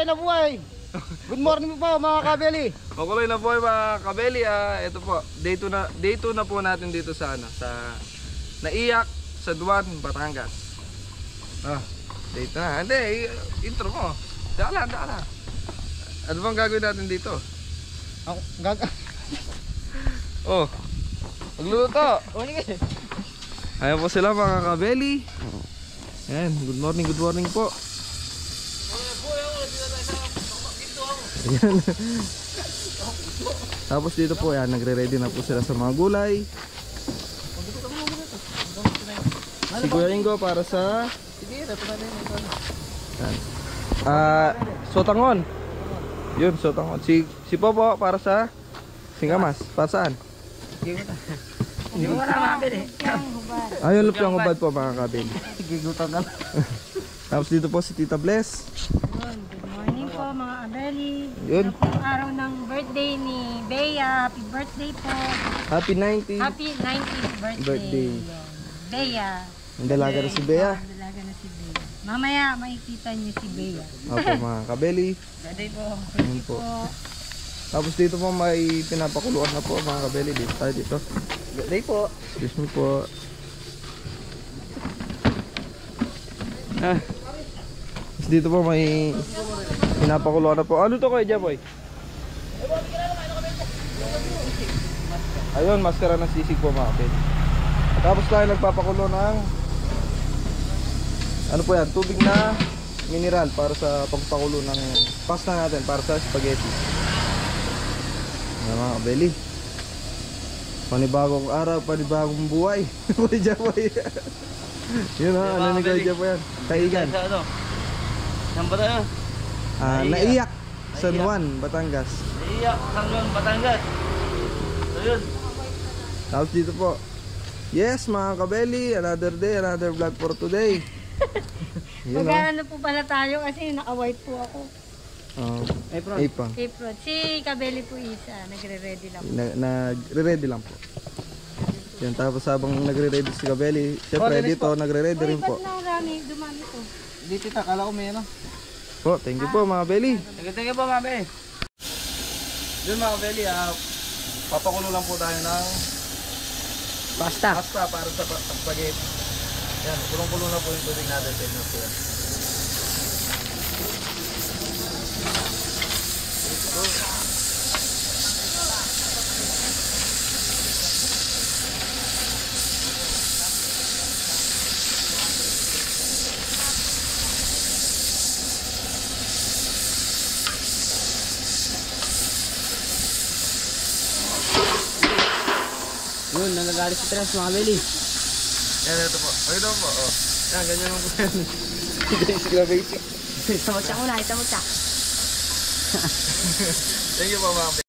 Makulay na buhay. Good morning po mga kabeli. Makulay na po mga kabeli. Ito po, day 2 na po natin dito sa Naiyak, sa Duan, Batangas. Day 2 na. Hindi, intro mo. Dala. Ano bang gagawin natin dito? Magluluto. Ayan po sila mga kabeli. Ayan, good morning po. Ayan. Tapos dito po, ayan, nagre-ready na po sila sa mga gulay. Si Kuya Ingo para sa sotangon. Yun, sotangon. Si Popo para sa singkamas. Para saan? Hindi mo na mabili. Ayun, lupyang ubad po mga kabeli. Gigutom na. Tapos dito po si Tita Bless. Good morning po mga kabeli. Yun. Ito po araw ng birthday ni Bea. Happy birthday po. Happy 90. Happy 90th birthday. Bea. Ang dalaga na si Bea. Dalaga na si Bea. Mamaya makikita niyo si Bea. Opo mga kabeli. Birthday po. Ayun po. Tapos dito po may pinapakuluan na po mga kabeli. Dito tayo dito. Birthday po. Excuse me po. Tapos dito po may pinapakuluan na po. Ano to kayo dyan boy? Ayun, maskara ng sisig po mga kabeli. Tapos tayo nagpapakulo ng ano po yan, tubig na mineral para sa pagpakulo ng pasta natin para sa spaghetti. Ayan mga kabeli. Panibagong araw, panibagong buhay. Kuya Japoy. Yun ha, ano ni Kuya Japoy yan? Kaigan. Saan ba tayo? Naiyak, San Juan, Batangas. Naiyak, San Juan, Batangas. So yun. Tapos dito po. Yes mga kabeli, another day, another vlog for today. Yun ha. Magkano po pala tayo kasi naka-white po ako. Apron. April. Si Kabeli po isa, nagre-ready lang po. Nagre-ready lang po. Yan, tapos habang nagre-ready si Kabeli, syempre dito nagre-ready rin po. Ba't na dumami po? Hindi tita, kala ko may ano. Po, thank you po mga Kabeli. Thank you po mga be. Yun mga Kabeli, papakulo lang po tayo ng Basta. pasta para sa spaghetti. Yan, kulong-kulo na po yung tubig natin sa inyo po yan. Yun, nagagalit si Tres mga beli. Yan, ito po. Ito po. Yan, ganyan lang po yan. Basic. Itamutsak muna, itamutsak. Thank you po mga Kabeli.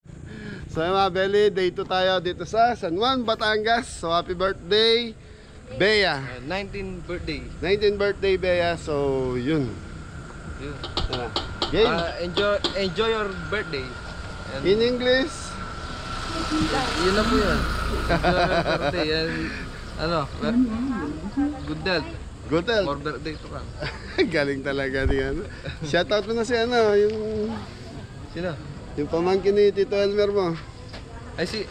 So mga Beli, day 2 tayo dito sa San Juan, Batangas. So happy birthday, Bea. 19th birthday. 19th birthday, Bea. So yun. Game. Enjoy your birthday. And In English, yun na po yun. Enjoy your birthday. And, good health. good health. More birthday to come. Galing talaga niyan. Shoutout mo na si ano, Sino? yung pamangkin ni Tito Elmer mo. Ay si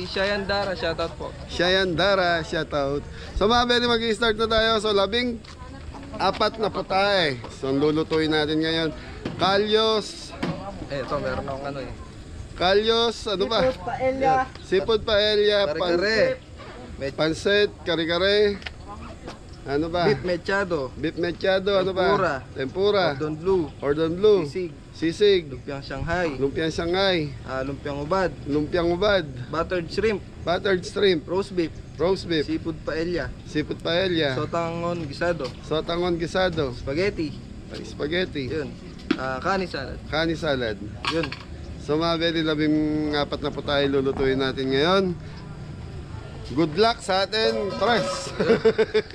Shayan Dara, shoutout po. Shayan Dara, shoutout. So mga Beli, mag-i-start na tayo. So 14 na putahe. So lulutuin natin ngayon. Kalyos. Ito meron akong Kalyos, ano ba? Sipod paella, Kare-kare. pansit, kare-kare. Ano ba? Beef mechado. Beef mechado, ano ba? Tempura. Cordon bleu. Cordon bleu. Sisig. Sisig. Lumpiang Shanghai. Lumpiang Shanghai. Lumpiang ubad. Lumpiang ubad. Buttered shrimp. Buttered shrimp. Roast beef. Roast beef. Seafood paella. Seafood paella. Sotangon gisado. Sotangon gisado. Spaghetti. Spaghetti. Yun. Kani salad. Kani salad. Yun. So mga Beli, 14 na po tayo lulutuin natin ngayon. Good luck sa atin, Tres.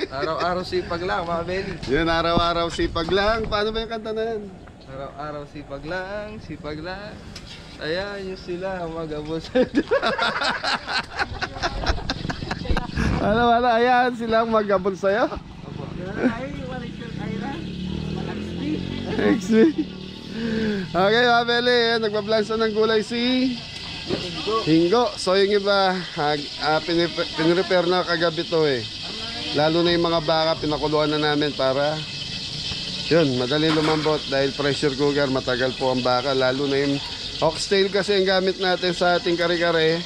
Araw-araw sipag lang mga Beli. Yun, araw-araw sipag lang. Paano ba yung kanta na yan? Araw-araw sipag lang, sipag lang. Ayan yung sila mag-abos. Wala, ayan silang mag-abol sa'yo. Next week. Okay, mga Beli, nagpa-plansa ng gulay si Hingo. So yung iba, pinrepair na kagabi to eh. Lalo na yung mga baka, pinakuluan na namin para yun, madaling lumambot dahil pressure cooker, matagal po ang baka. Lalo na yung oxtail kasi ang gamit natin sa ating kare-kare.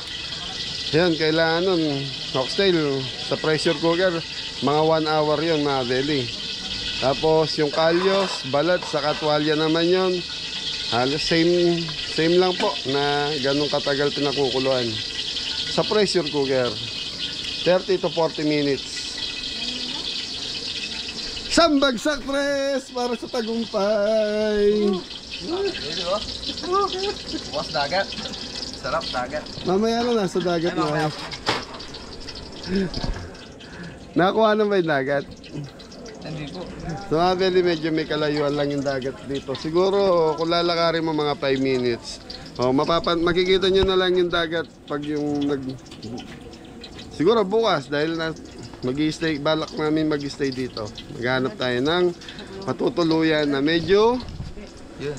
Yun, kailangan nun, oxtail sa pressure cooker, mga 1 hour yun mga Beli. Tapos yung kalyos, balat, sa katwalya naman yun. Halos same lang po na ganun katagal pinakukuluan. Sa pressure cooker, 30 to 40 minutes. Sambagsak press para sa tagumpay. Bukas dagat. Sarap dagat. Mamaya na nasa dagat na. Nakuha na ba yung dagat? Hindi po. So mga Beli, medyo may kalayuan lang yung dagat dito. Siguro kung lalakarin mo mga 5 minutes. Makikita nyo na lang yung dagat pag yung siguro bukas dahil mag-i-stay, balak namin mag-i-stay dito. Maghanap tayo ng matutuluyan na medyo Yun,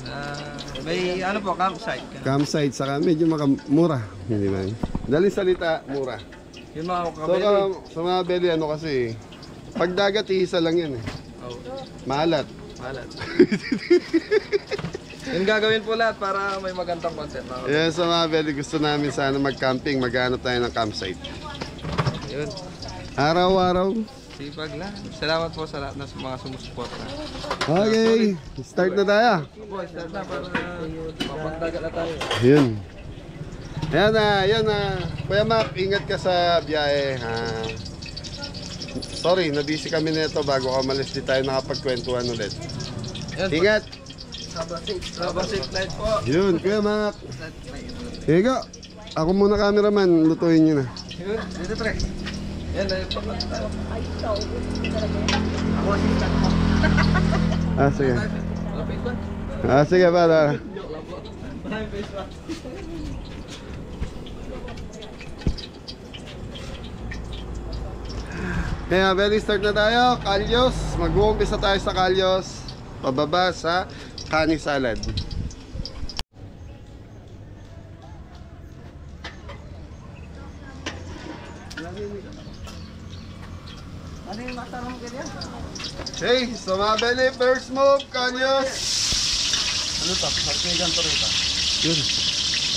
may ano po, campsite. campsite, saka medyo mura. Hindi man. Dali salita, mura. Yung mga So kabeli. sa mga Beli, ano kasi, pag dagat, isa lang yan eh. Oh, Maalat. malat. Yung gagawin po lahat para may magandang content. Yan sa mga Beli, gusto namin sana mag-camping, maghanap tayo ng campsite. Yun, Araw-araw. sipag lang. Salamat po sa lahat ng mga sumusuporta. Okay, start na tayo. Po, start na para mapagdagat na tayo. Yun. Ayan na. Kuya Mac, ingat ka sa biyahe. Sorry, nabisi kami nito bago ka umalis. Di tayo nakapagkwentuhan ulit. Yun, Ingat. Sabasit night po. Yun, Kuya Mac. Here you go. Ako muna cameraman, lutuin nyo na. Yun, dito pre. Yan, dahil pa tayo. Sige. Lapit ba? Sige, para. Maraming face pa. Kaya, very start na tayo. Kalyos. Mag-uumpisa tayo sa kalyos. Pababa sa kani salad. Ano yung matanong ganyan? Okay, so mga Beli, first move, kalyos. Ano to? Harpigan to rito. Yun.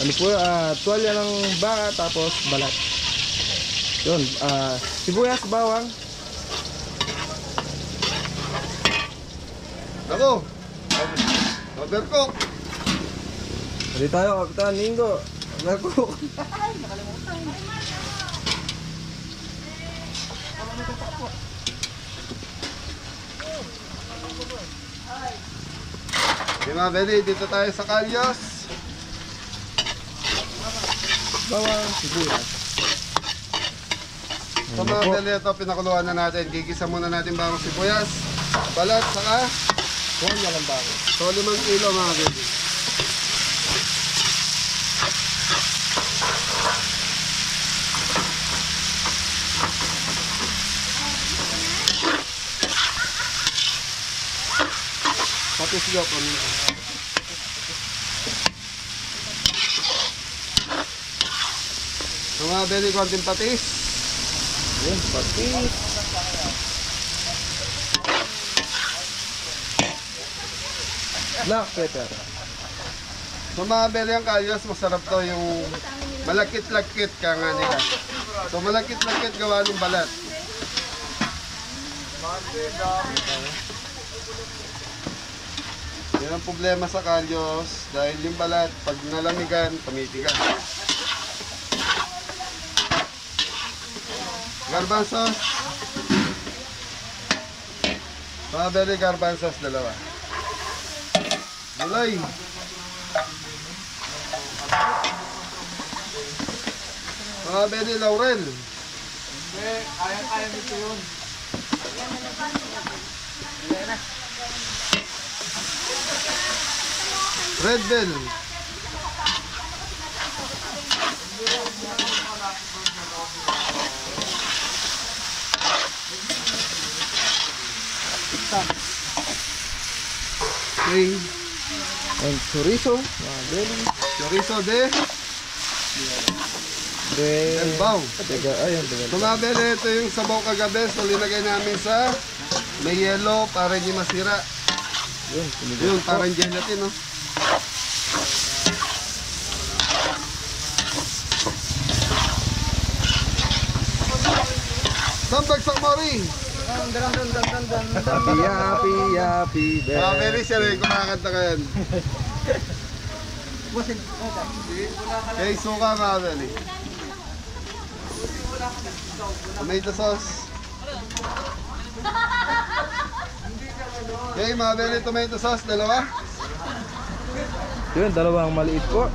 Ano po, tuwalya ng baka tapos balat. Yun, sibuyas, bawang. Ako. Overcook. Hindi tayo, Kapitan Linggo. Overcook. Okay mga Beli, dito tayo sa kalyos. Bawang, sibuyas. Sa mga Beli, ito pinakuluan na natin. Gigisa muna natin bawang sibuyas, balat, saka Tuwalya ng baka. so 5 kilo mga Beli. Patis siya po. So mga Beli, konting patis. Yun, patis. Black pepper. So mga Beli, ang kalyos, masarap to yung malakit-lakit ka nga nila. So malakit-lakit gawa ng balat. Yan ang problema sa kalyos dahil yung balat, pag nalamigan, pamitigas. Garbanzos. Mga Beli, garbanzos, 2. Gulay. Mga Beli, laurel. Kaya nito yun. Red bell. Okay. And chorizo, mga belly. Chorizo de Elbaw. Ayun, So mga bele, ito yung sabaw kagabi. So linagay namin sa may yelo para hindi masira. Yun, parang gelatin, no? Sambag sa mori. Happy Mga bele, siya rin kumakanta ka yan. Okay, suka mga bele. Tomato sauce. Okay, mga bele, tomato sauce, dalawa. Yun, dalawang maliit po.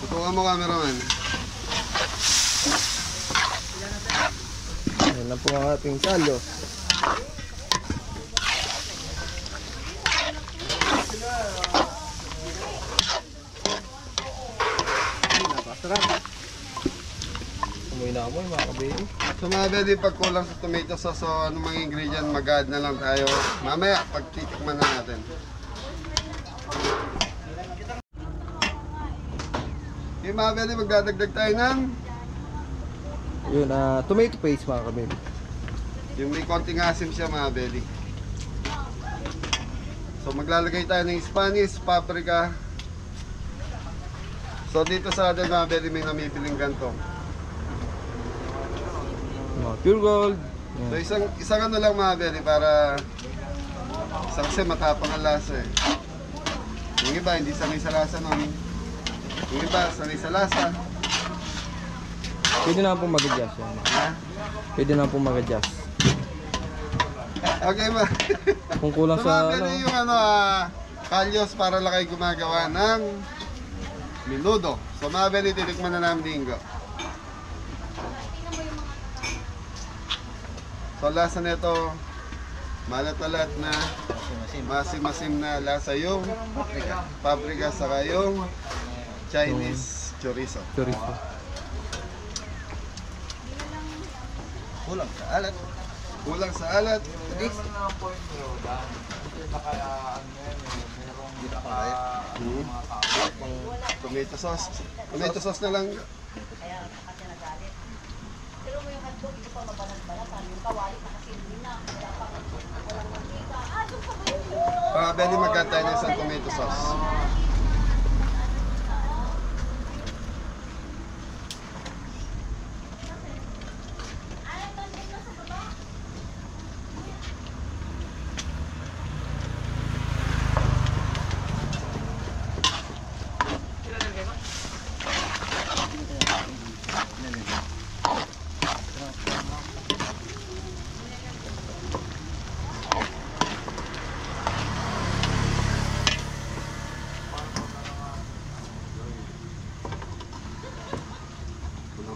Tutukan mo, cameraman. Yan na po ang ating salo. Amoy na amoy mga kabeli. So mga bele, pag kulang sa tomato sauce, so anong mga ingredient, mag-add na lang tayo. Mamaya, pag titikman na natin. Okay mga bele, magdadagdag tayo ng Yun, tomato paste mga kabeli. yung may konting asim siya mga bele. So maglalagay tayo ng Spanish, paprika. So dito sa atin mga bele, may namipiling ganito. Mga pure gold. So isang ano lang mga bele para isang kasi matapang ang lasa eh. Yung iba hindi sanay sa lasa nun. Yung iba sanay sa lasa. Pwede na pong mag-adjust yan. Ha? Pwede na pong mag-adjust. Okay ma. Kung kulang So sa mga bele, yung kalyos para lang kayo gumagawa ng menudo. So mga bele, titikman na namin linggo. So lasa nito, malat-alat na, masim-masim na lasa yung paprika saka yung Chinese chorizo. chorizo. Kulang sa alat. Kulang sa alat. Tomato sauce. Tomato sauce na lang. Beli magkat tayo ng isang tomato sauce.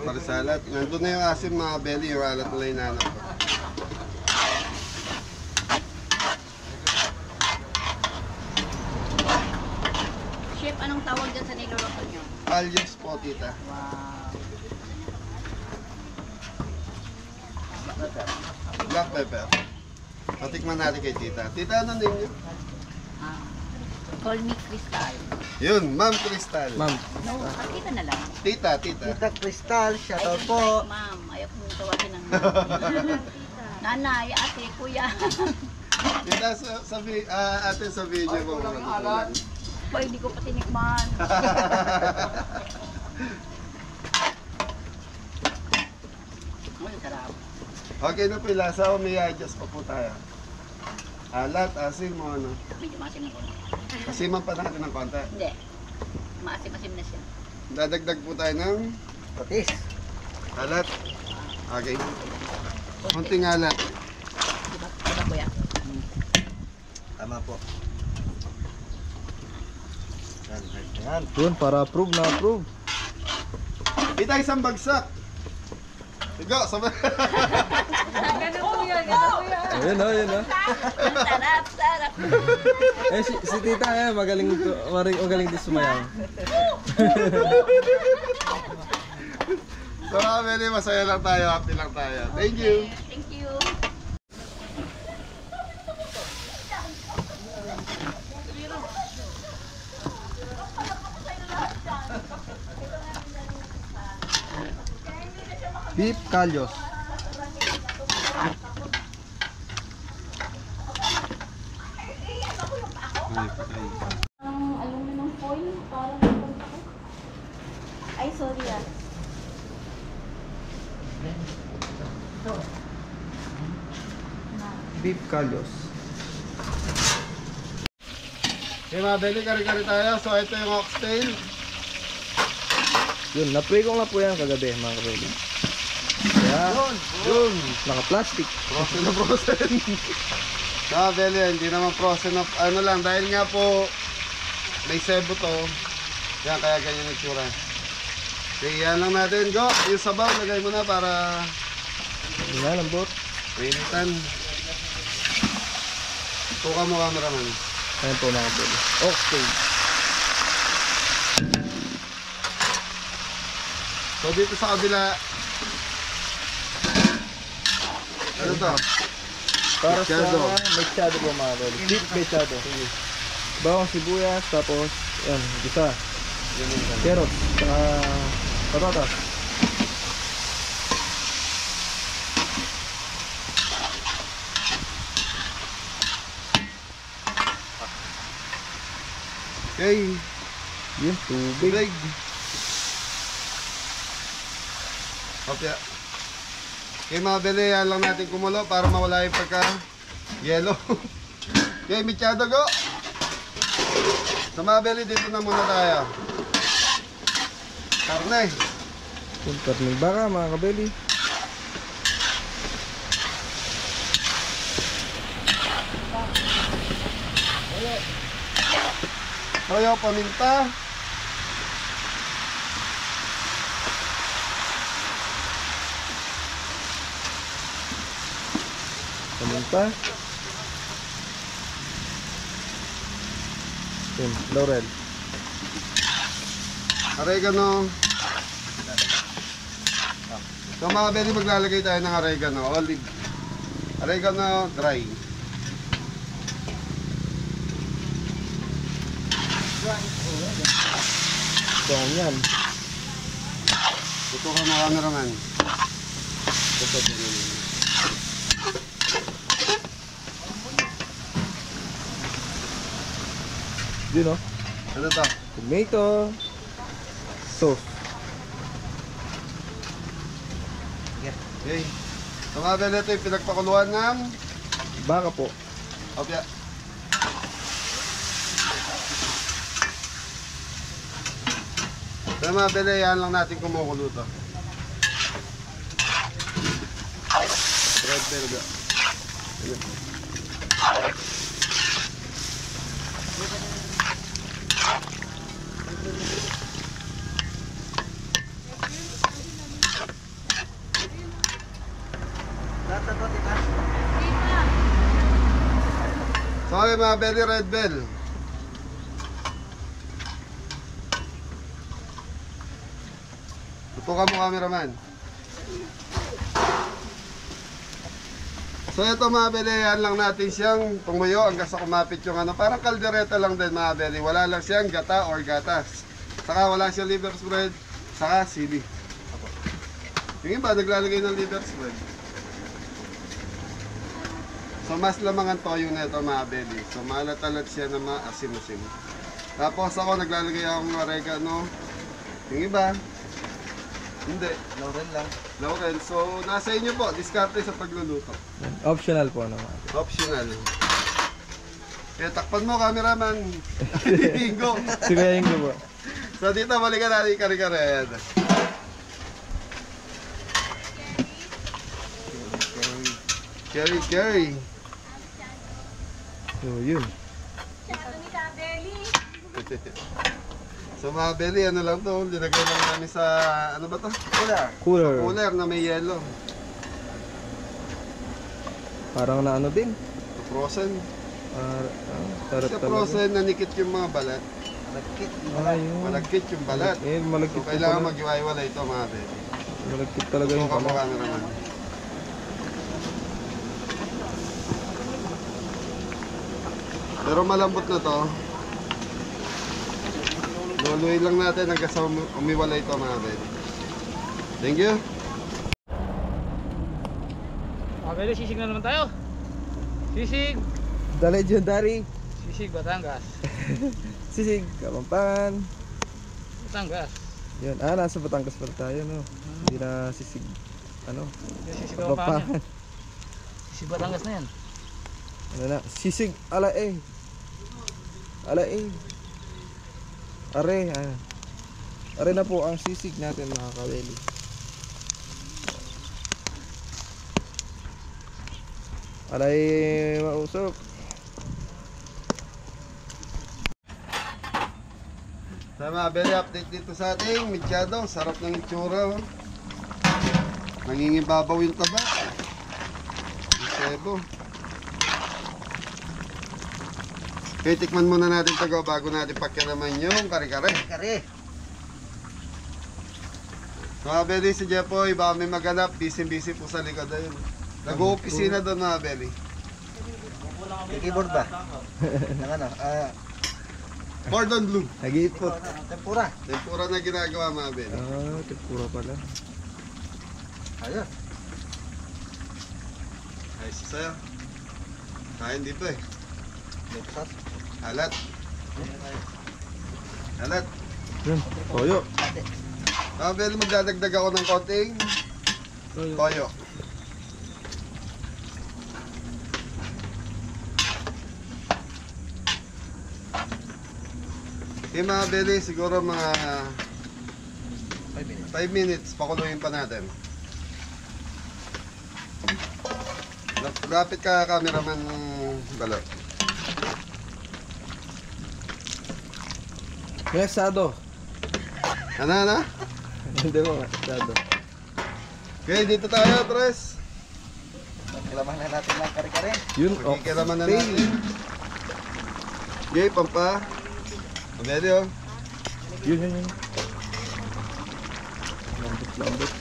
Para sa alat. Nandun na yung asim mga belly, yung alat na inanap ko. Chef, anong tawag dyan sa niluluto nyo? Alias po, tita. Wow. Black pepper. Patikman natin kay tita. Tita, ano din yun? Call me Crystal. Yun, Ma'am Crystal. Ma'am, No, kita na lang. Tita, tita. Tita Crystal, shoutout Ay, po. ma'am. Ayaw kong tawagin ng ma'am. Nanay, ate, kuya. Tita, ate sa video mo. Kulang. Pa, hindi ko pa tinikman. Ang sarap. Okay na po yung lasa o may adjust pa po tayo. Alat, asin mo ano. Medyo maasim na ko. Asiman pa natin ng konti. Hindi. Maasim-asim na siya. Dadagdag po tayo ng Patis. alat. Okay. Konting alat. Diba? Diba, kuya? Tama po. Yan. yun, para approve na approve. Kita isang bagsak. Tigo, sabay. Ayun o, yun o. Sarap, sarap. Eh, si tita magaling din sumayaw. So Kabeli, masaya lang tayo, happy lang tayo. Thank you. Thank you. Beef Kalyos. Ang aluminum foil, parang ay, sorry ah. Beef Kalyos. Okay mga Beli, kari-kari tayo. So ito yung oxtail. Yun, na-pray ko nga po yan kagabi mga kabeli. Kaya, Yun. naka-plastic. Frozen na frozen. Mga Beli, hindi naman frozen na ano lang. Dahil nga po may sebo to. Yan, kaya ganyan yung tsura. Okay, yan lang natin. Go! Yung sabaw, lagay mo na para Hindi nga, lambot. mainitan. Tuka mo cameraman. Ayan po mga kabeli. Okay. So dito sa kabila, ano to? Para Mechado. sa mechado po mga kabeli. Beef mechado. Bawang sibuyas, tapos, yan, gisa. Carrot, saka patatas. Okay, Yun, tubig. big. Okay. Okay mga Beli, yan lang natin kumulo para mawala yung pagka yellow. Okay, mechado go! Sa mga Beli, dito na muna tayo. Karne. Yung karning baka mga kabeli. Toyo, paminta. Paminta. Yun, laurel. Oregano. So mga Beli, maglalagay tayo ng oregano, olive. Oregano dry. Dong yan. Ito ka mga cameraman. Yun o. Ano to? Tomato. Sauce. Okay. So mga Beli, ito yung pinagpakuluan ng Baka po. opya. So mga Beli, yan lang natin kumukulo to. Red bell ga. So okay mga Beli, red bell. Upo ka mo cameraman. So ito mga Beli, yan lang natin siyang tumuyo hanggang sa kumapit yung ano. Parang kaldereta lang din mga Beli. Wala lang siyang gata or gatas. Saka wala siyang liver spread. Saka sili. Yung iba naglalagay ng liver spread. So mas lamang ang toyo na ito mga Beli. So malat-alat siya na maasim-asim. Tapos ako naglalagay akong oregano. Yung iba hindi. Laurel lang. Laurel. So nasa inyo po. Diskarte sa pagluluto. Optional po naman. Optional. Kaya takpan mo cameraman. Bingo. Sigayin ko po. So dito balikan natin kare-kare. Curry. So yun. So mga Beli, ano lang to, linagay lang namin sa, ano ba to? Wala. Cooler. Cooler na may yelo. Parang na ano din. Frozen. Sarap Sa talaga. frozen, nanikit yung mga balat. Nagkit. Ayun. Malagkit yung balat. Malagkit So, po kailangan pala. mag-iwaiwalay ito mga baby. Malagkit talaga yung Subukan mo pala. cameraman. Pero malambot na to. Luluin lang natin hanggang sa umiwalay ito mga baby. Thank you. Pero sisig na naman tayo. Sisig. The legendary. Sisig Batangas. Sisig, Kapampangan. Batangas. Yun, nasa Batangas pala tayo, no? Hindi na sisig, ano? Yung sisig Kapampangan. Kapampangan. Sisig Batangas na yan. Ano na? Sisig, alae. Alae. Are, are na po ang sisig natin mga kaweli. Alay mausok. Tama, very update dito sa ating midyado. Sarap ng itsura. Oh. Nangingibabaw yung taba. Yung sebo. Okay, tikman muna natin ito bago natin pakinaman yung kare-kare. Kare. Mga Beli, si Jepoy, baka may maganap. Busy-busy po sa likod ayun. Nag-opisina doon mga Beli. May keyboard ba? Ng ano? Cordon bleu. Nag-iipot. Tempura. Tempura na ginagawa mga Beli. Tempura pala. Ayun. Ayos sa'yo. Kain dito eh. May sauce. Alat. Alat. Yun, toyo. Mga Beli, magdadagdag ako ng konting toyo. Okay mga Beli, siguro mga 5 minutes, pakuluin pa natin. Lapit ka cameraman Balot. Mesado. Ano? Hindi mo, mesado. Okay, dito tayo, Tres. Kailangan na natin ng kare-kare. Yun, Pagkikiraman na natin. Okay, pampa. Pwede oh. Yun. Lambot.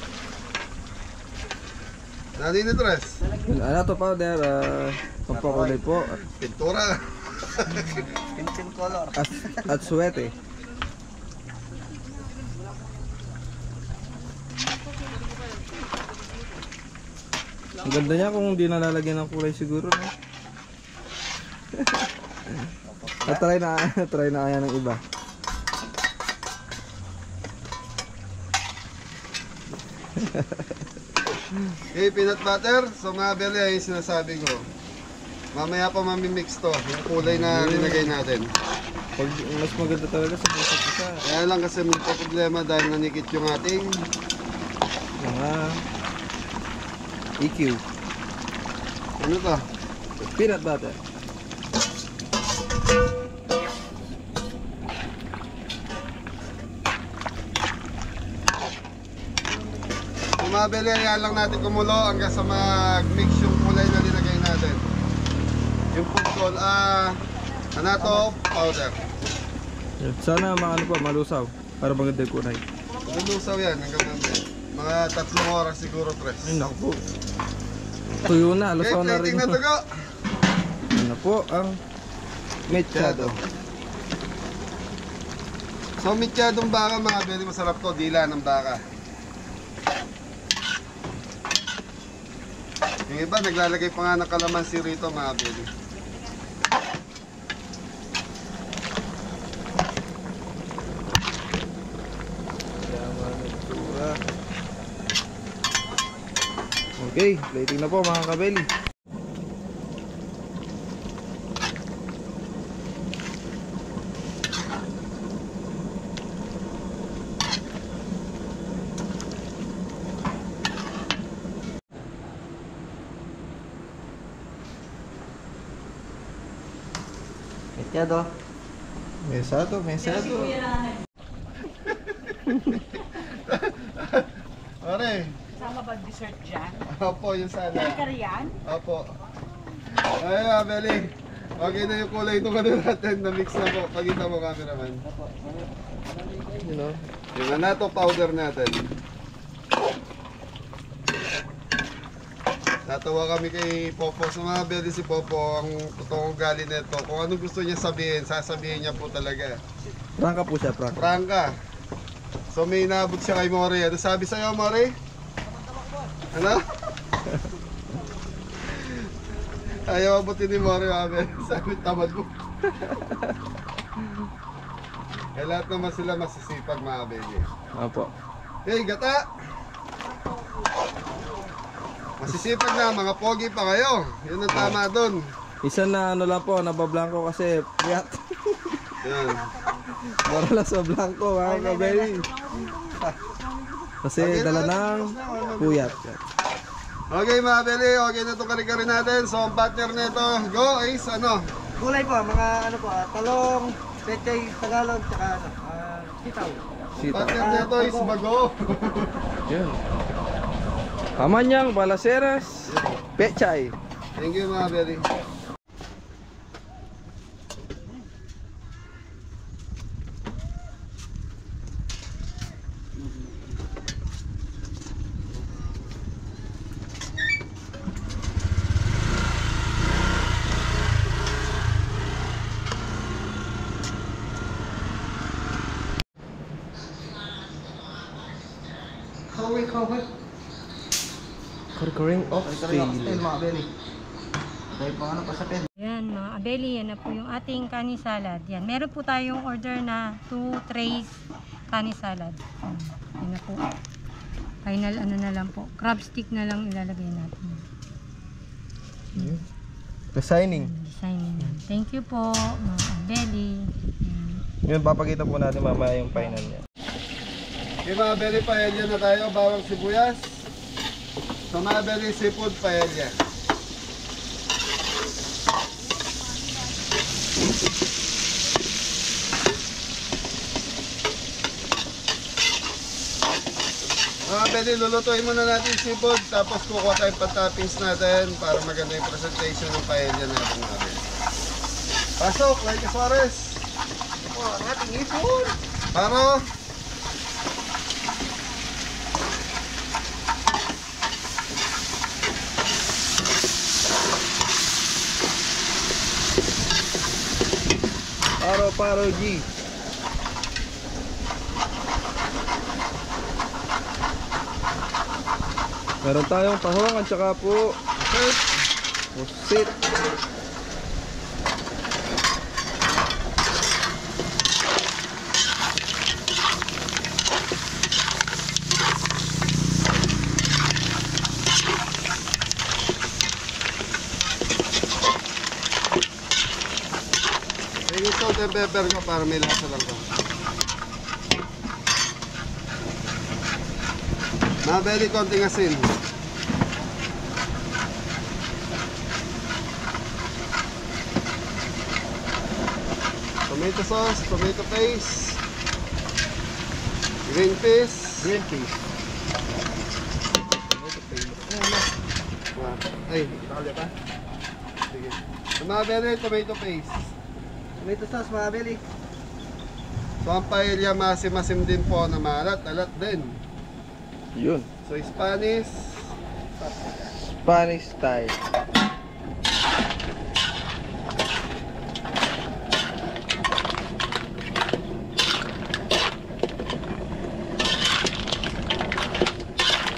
Nandito, Tres. Yun, ano to powder? Pampakulay po. Pintura. Pinsin color. At suwete. Ang ganda niya kung hindi nalalagyan ng kulay siguro, no? Try na kaya ng iba. Okay, peanut butter. So mga Beli, ay yung sinasabi ko. Mamaya pa mamimix to. Yung kulay na linagay natin. Pag mas maganda talaga sa bawat isa. Kaya lang kasi may problema dahil nanikit yung ating Mga EQ. ano to? Peanut butter. So mga Beli, ayan lang natin kumulo hanggang sa mag-mix yung kulay na linagay natin. Yung pungkol, ano to? Powder. Sana malusaw. Para maganda yung kunay. Lulusaw yan hanggang mga 3 oras siguro, Tres. Ay, naku po. Tuyo na, Okay, lusaw na rin. plating na to go. Ano po ang mechado. So, mitsyadong baka mga Beli, masarap to. Dila ng baka. Yung iba, naglalagay pa nga ng kalamansi rito mga Beli. Okay, plating na po mga kabeli. Metyado. Mesado. Pare, Sama ba dessert dyan? opo, yung sana. Kare-kare yan? Opo. Ay, Mabeli. Okay na yung kulay itong ano natin. Na-mix na po. Pagkita mo, cameraman. You know? Yung anato powder natin. Natawa kami kay Popo. Sa mga Mabeli si Popo, ang totoong ugali nito. Kung ano gusto niya sabihin, sasabihin niya po talaga. Prangka po siya, prangka. Prangka. So may inabot siya kay Mori. Ano sabi sa'yo, Mori? Ano? Ayaw abutin ni Mori, Mabel. Sabi, tamad mo. Eh, lahat naman sila masisipag, Mabel. Opo. Hey, gata! Masisipag na, mga pogi pa kayo. Yun ang tama dun. Isa na ano lang po, nabablanko kasi puyat. Yan. Mura lang sa blanco, mga kabeli. Kasi dala ng puyat. Okay, Mabeli. Okay na itong kari-kari natin. So, ang partner nito, go, Ace, ano? Kulay po, mga ano po, talong, pechay, Tagalog, tsaka ano, sitaw. Sita. Partner nito is Bago. Yun. Kamanyang, balaseras, pechay. Thank you, Mabeli. Karkaring of Style, mga beli. Dahil pang ano pa sa pen. Yan mga abeli, yan na po yung ating kani salad. Yan, meron po tayong order na 2 trays kani salad. Yan na po. Final ano na lang po. Crab stick na lang ilalagay natin. Designing. Design na. Thank you po mga abeli. Yun, papakita po natin mamaya yung final niya. Okay, Mabeli, paella na tayo. Bawang sibuyas. So, Mabeli, seafood paella. Mabeli, lulutuin muna natin seafood. Tapos kukuha tayong patoppings natin para maganda yung presentation ng paella natin, Mabeli. Pasok, Laika Suarez. Oh, ang ating ipon. Paro. Paro G. Meron tayong tahong at saka po pusit. Tingin salt and pepper ko para may lasa lang ko. Mabeli, konting asin. Tomato sauce, tomato paste, green peas. Green peas. Ay, nakali pa? Sige. Mabeli, tomato paste. Tomato sauce, mga beli. So ang paella masim-masim din po na maalat-alat din. Yun. So Spanish. Spanish style.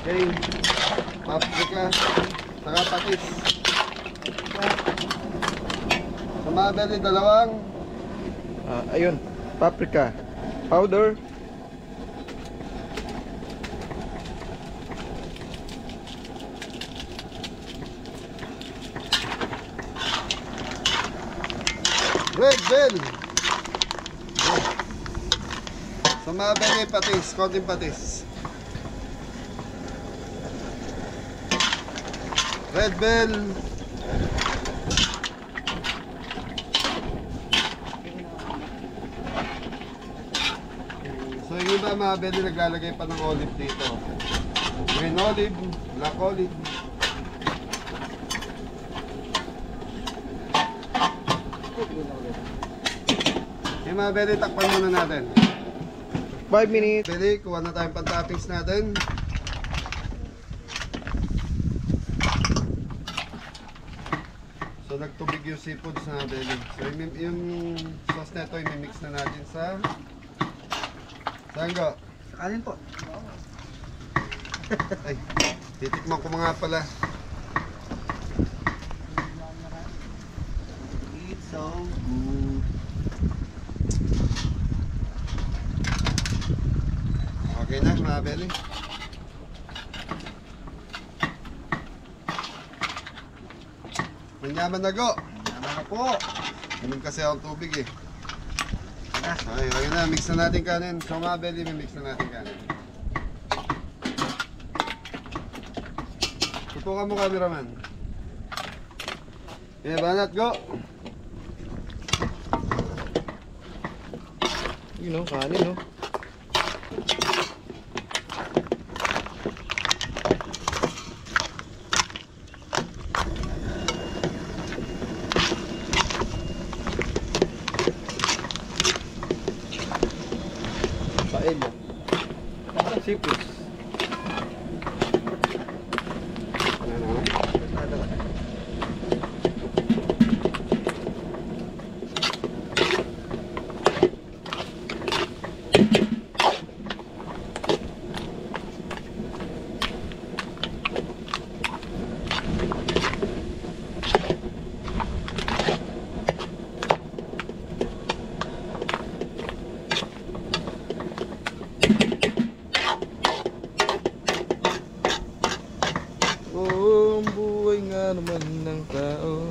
Okay. Paprika. Saka patis. So Mabeli, dalawang. Ayun. Paprika. Powder. Red bell. So Mabeli, patis. Konting patis. Red bell. So yung iba, Mabeli, naglalagay pa ng olive dito. Green olive, black olive. mga Beli, takpan muna natin. 5 minutes. Beli, kuha na tayong pan-toppings natin. So nagtubig yung seafoods na Beli. So yung sauce na ito, imimix na natin sa sanggo. Kanin po. Ay, titikman ko mga pala. It's so good. Okay na mga Beli. Manyaman na go. Naman na po. Inom kasi akong tubig eh. Okay, okay na. Mix na natin kanin. So mga Beli, mix na natin kanin. Tutukan mo cameraman. Okay, banat, go. Yun o, kanin o. Paella. Sipos. Oh, ang buhay nga naman ng tao.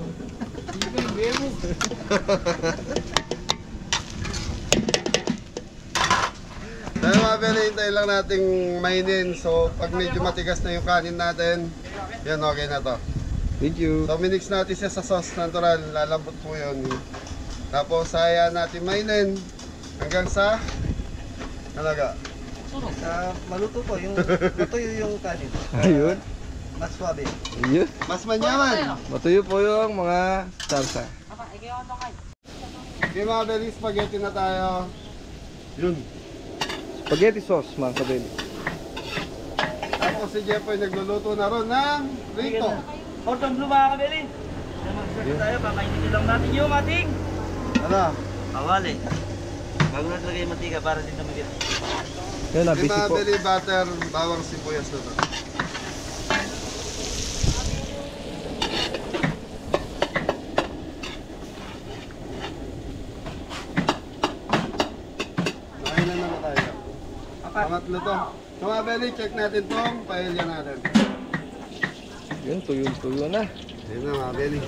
Tayo mga Beli, hintayin lang nating mainin. So pag medyo matigas na yung kanin natin, yan, okay na to. Thank you. So minix natin siya sa sauce natural, lalambot po yun. Tapos hayaan natin mainin hanggang sa halaga. Maluto po, yung matuyo yung kanin. Ayun. Mas swabe. Ayun. Mas manyaman. Matuyo po yung mga salsa. Okay mga Beli, spaghetti na tayo. Yun. Spaghetti sauce, mga kabeli. Tapos si Jeffoy nagluluto na ron ng rito. Orton Blue mga kabili. Mag-start tayo, pakainin lang natin yung ating Ano? kawali. Bago natin lagay yung mantika para din tumigil. Yan na, Okay busy mga po. Beli, butter, bawang sibuyas na to. Nakailan na tayo? Pangatlo to. So mga Beli, check natin tong paella natin. Yun, tuyo-tuyo na. Ayun na mga Beli.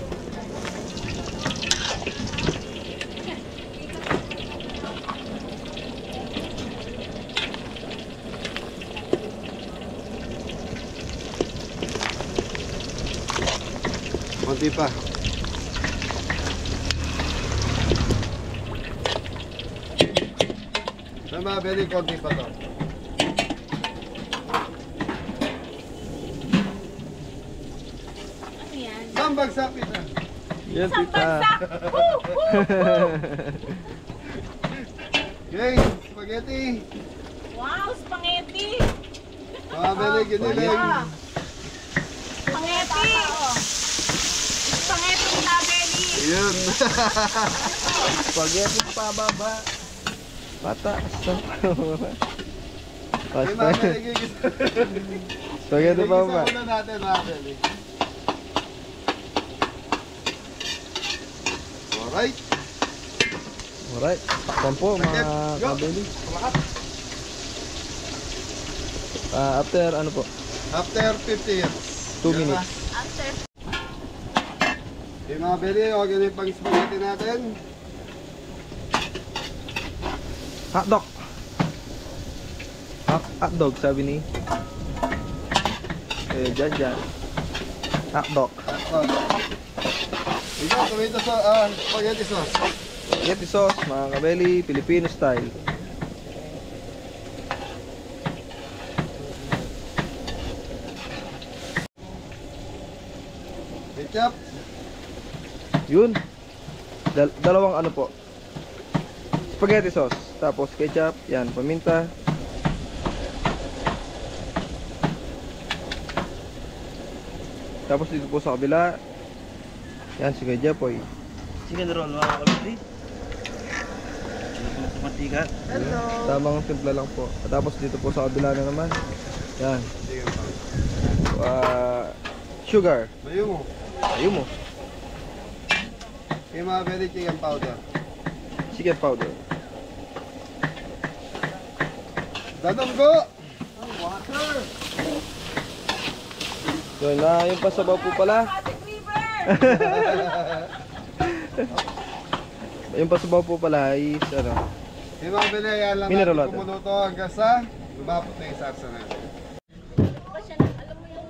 Konti pa. So mga Beli, konti pa to. Sambag sa pizza. Yan, tita. Okay, spaghetti. Wow, spaghetti! Mga Beli, giniling. Spaghetti! Spaghetti na belly! Ayun. Spaghetti pa baba. Pataas. Okay, mga Beli, gigisa. Spaghetti pa baba. Gigisa muna natin mga Beli. Alright. Alright. Takpan po mga Go. kabeli. After ano po? After 50 years. 2 minutes. After Okay mga Beli, okay na yung pang-spaghetti natin. Hotdog. Hotdog sabi ni. Dyan. Hotdog. Ikaw, tomato sauce, spaghetti sauce. Spaghetti sauce, mga kabeli, Filipino style. Ketchup. Yun. Dalawang ano po? spaghetti sauce. Tapos ketchup, yan, paminta. Tapos dito po sa kabila, yan, si Kuya Jepoy. Chicken roll mga kabeli. Sa mantika. Tamang timpla lang po. At tapos dito po sa kabila na naman, yan, sugar. Layo mo. Ayun mo, Kaya mga belly chicken powder. chicken powder. Dadamgo! Yun na, yung pasabaw po pala. Yung pasabaw po pala is ano, Kaya mga belly, ayan lang Mineral natin water. kumuluto hanggang sa lumapot na yung sarsa natin. Kasi alam mo yung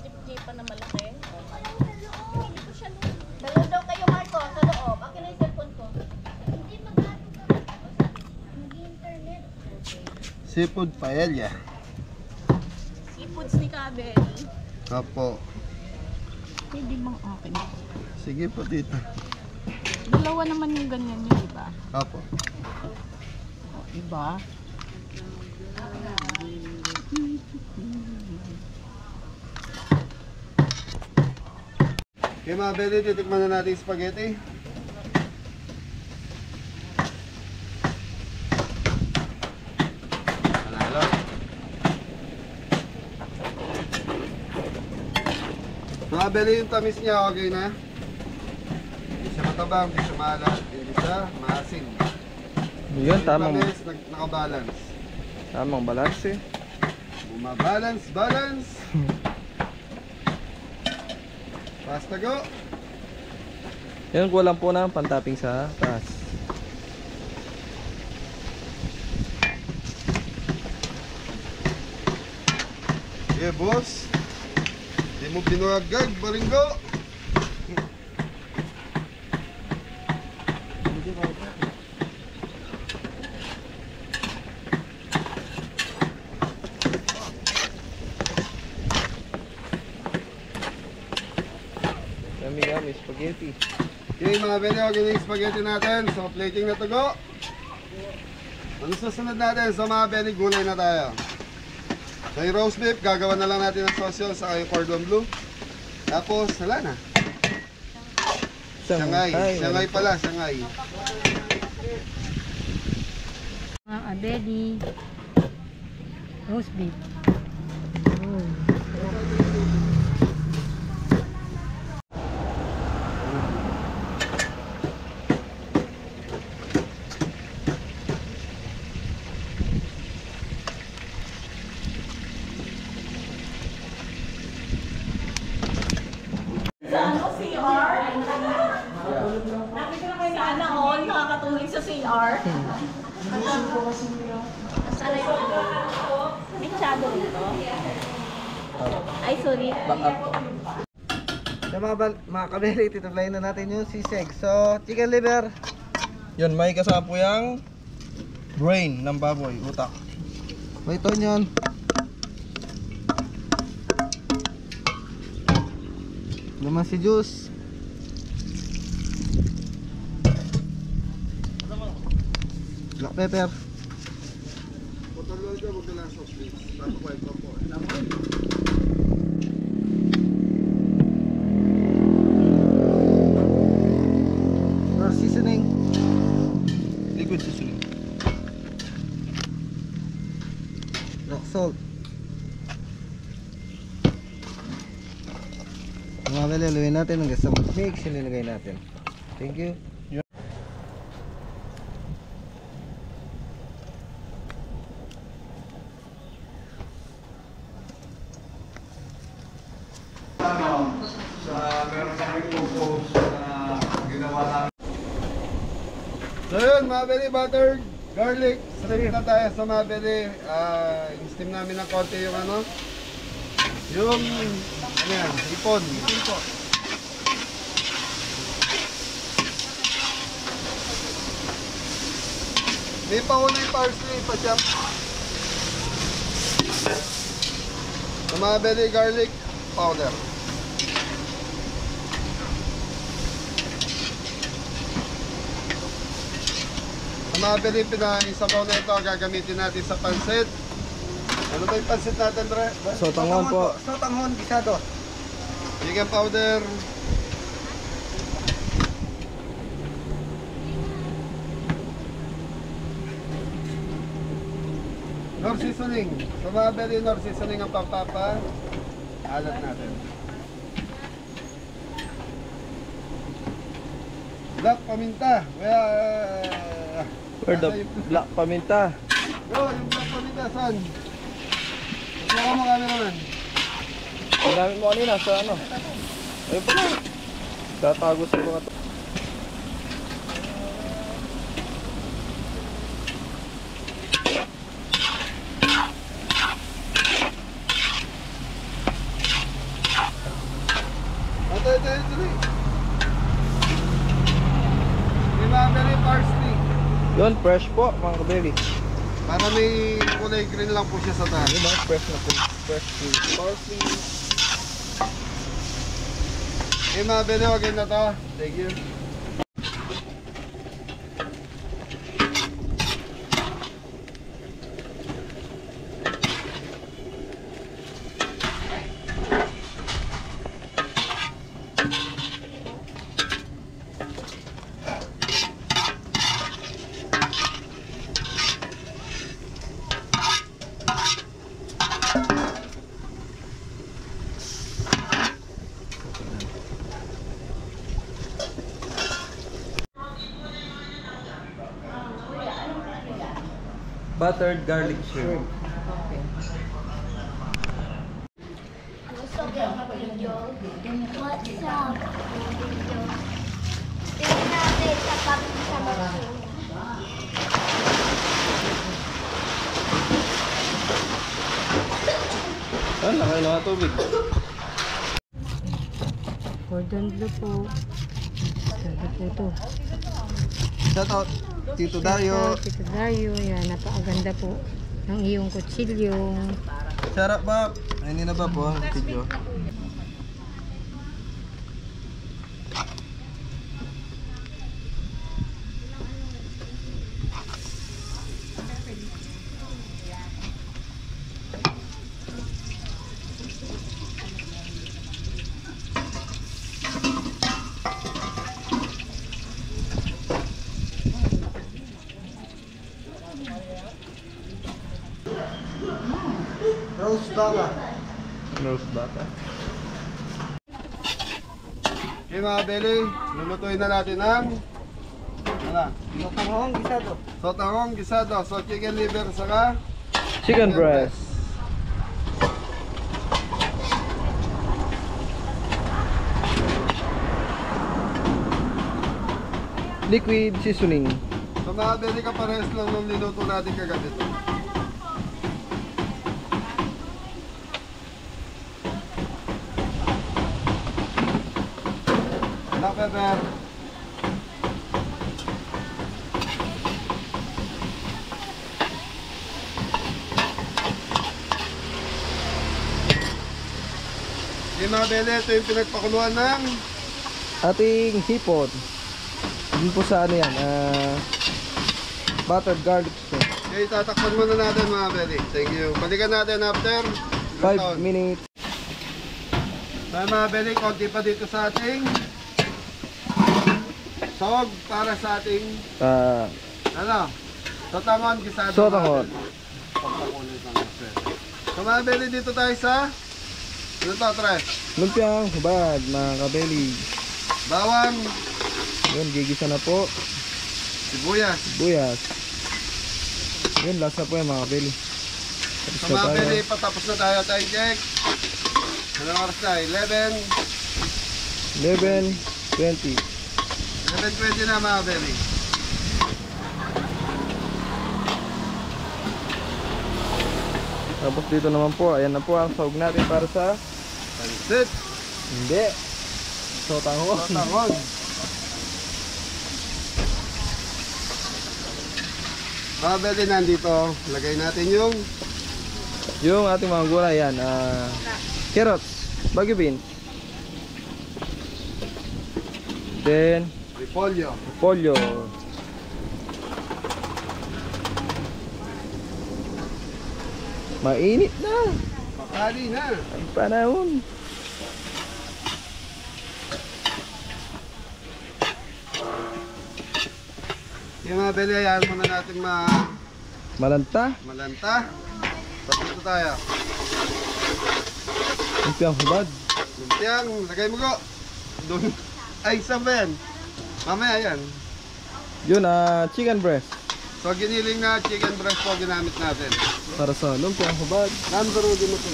jeep-jeepan na malaki? Hindi ko siya nung... Dalaw daw kayo, Marco, sa loob. Akin na yung cellphone ko. Hindi magkano ka. Mag-internet. Seafood paella. Seafoods ni Kabeli. Opo. Pwede bang akin? Sige po tita. Dalawa naman yung ganyan yun, di ba? Opo. Iba? Kaya mga belly, titikman na natin yung spaghetti. Panalo. Mga belly, yung tamis niya okay na. Hindi siya matabang, hindi siya maalat, hindi siya maasin. yun, Yung tamang, tamis, nakabalance. tamang balance eh. Bumabalance, balance. Basta go. Yun, kulang po na pantapping sa taas. Yeah, boss. Di mo binuagag, baringgo. Yummy, spaghetti. Okay mga bene, okay na yung spaghetti natin. So plating na to go. Ano susunod natin? So mga bene, gulay na tayo. So yung roast beef, gagawa na lang natin ng sauce yun sa yung cordon bleu. Tapos, wala na. Shanghai. Shanghai pala, Shanghai. Mga kabeli. Roast beef. Oh. Sana all nakakatulog sa CR. Sana yung may shadow dito. Ay, sorry. Sa mga kabeli, tituplayin na natin yung sisig. So, chicken liver. Yun, may kasama po yung brain ng baboy, utak. May tonyon. Naman si juice. Black pepper. Putalo ka, magdala sauce please. Bago ko ito po. Or seasoning. Liquid seasoning. Rock salt. Mga luluin natin hanggang sa mix yung nilagay natin. Thank you. So yun, mabili buttered garlic. Steam na tayo sa mabili. Steam namin ng konti yung ano. Yung, ano yan, ipon. May pauna yung parsley, pa-chop. So mabili garlic powder. mga bili, pinasabaw na ito, gagamitin natin sa pansit. Ano ba yung pansit natin, Dre? Sotanghon po. Sotanghon, gisado. Chicken powder. Nor seasoning. Sa mga bili, nor seasoning ang papapa. Alat natin. Black paminta. Where the black paminta? Yo, yung black paminta, saan? Baka mo kami naman. Ang dami mo kanina sa ano? Ayun pala. Tatago sa mga to. Ito. May mga bili, parsley. Yun, fresh po mga kabeli. Para may kulay green lang po siya sa taas. Yun, fresh na po. Fresh parsley. Eh mga bili, wag na to. Thank you. Buttered garlic shrimp. Gusto ko yung video. What's up? Video. Tingnan natin sa pag-sama. Ah, laki na nga tubig. Cordon bleu po. Sabi po ito. Shout out, Tito Dario. Tito Dario, yan, napakaganda po ng iyong kutsilyo. Sarap ba? Hindi na ba po ang video? Rose baka. Roast bata. Okay mga bili, lulutuin na natin ang Sotanghon, gisado. sotanghon gisado. So chicken liver saka Chicken breast. Liquid seasoning. So mga bili, kaparehas lang nung niluto natin kagabi ito. Black pepper. Okay mga bili, ito yung pinagpakuluan ng Ating hipon. Yun po sa ano yan, buttered garlic shrimp. Okay, tatakpan muna natin mga beli. Thank you. Balikan natin after 5 minutes. Mga beli, konti pa dito sa ating sog para sa ating sotanghon gisado. Sotanghon. Pagpakulit ng sir. So mga beli, dito tayo sa ano to, Tre? Lumpiang hubad, mga kabeli. Bawang, Yun, gigisa na po. sibuyas. Buyas. Yun, last na po yan mga kabeli. Tapos So na mga tayo. beli, patapos na tayo. Time check. Anong oras na? 11:20. 11:20 na mga beli. Tapos dito naman po, ayan na po ang sahog natin para sa Pansit. hindi. Sotanghon. Sotanghon. Mga beli, nandito. Lagay natin yung Yung ating mga gulay yan, carrots, bagyo beans. Then, repolyo. pollo. Mainit na. Kali na. Ang panahon. Yung mga beli, hayaan muna natin Malanta. malanta. Tapos ito tayo. Lumpiang hubad. Lumpiang, lagay mo ko. Doon. Ay, saan ba yan? Mamaya yan. Yun, chicken breast. So, giniling na chicken breast po ginamit natin. Para sa lumpiang hubad. Nandaro din mo ito.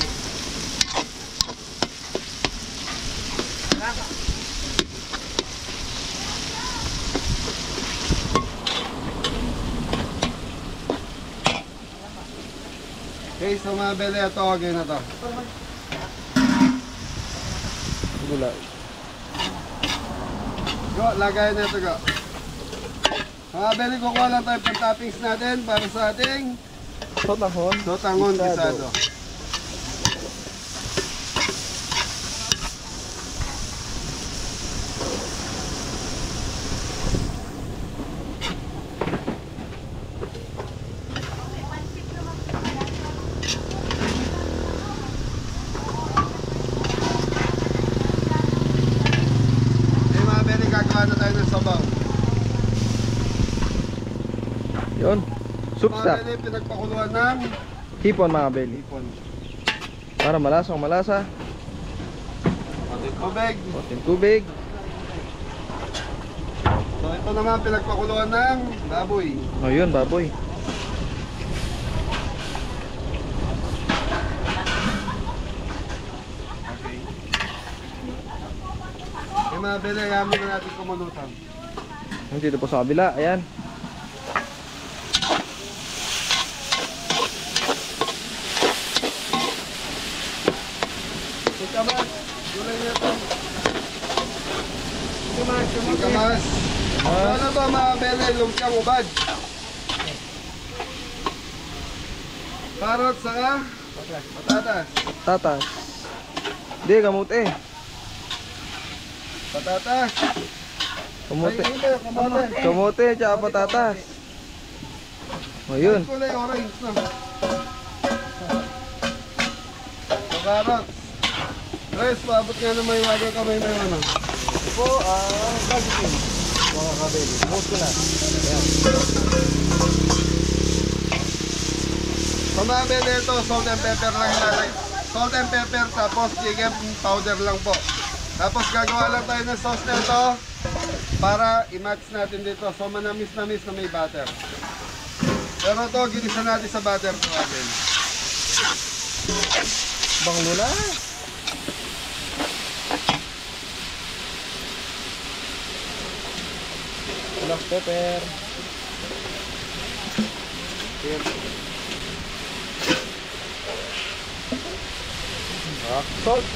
Okay, so mga bele, ito okay na to. Gula. Go, lagay na ito, go. Mga bele, kukuha lang tayo pang toppings natin para sa ating Sotanghon. sotanghon gisado. Okay, mga bele, gagawa na tayo ng sabaw. Yun. Soup Mga stock. bele, pinagpakuluan ng Hipon mga belly. ipon. Para malasang malasa. Konting tubig. Konting tubig. So ito naman pinagpakuluan ng baboy. O yun, baboy. Yung mga bele, yamin na natin kumulutan. Yung dito po sa kabila. Ayan. Ikamas, gulay na ito. Ikamas. Ano ba mga bele, lumpiang ubad? Karot saka patatas. Tatas. Hindi, kamote. Patatas. Kamote. Ay, ito, kamote. Kamote, tsaka patatas. O yun. Kulay orange na. So, karot. Guys, paabot nga na may waga kamay na ano. Po, gagitin. Mga kabeli. Bukod ko na. Ayan. So mga bele, ito, salt and pepper lang ilalagay. Salt and pepper, tapos chicken powder lang po. Tapos gagawa lang tayo ng sauce na ito para i-match natin dito. So manamis-namis na may butter. Pero ito, ginisa natin sa butter po natin. Bang luna. Black pepper. Rock salt.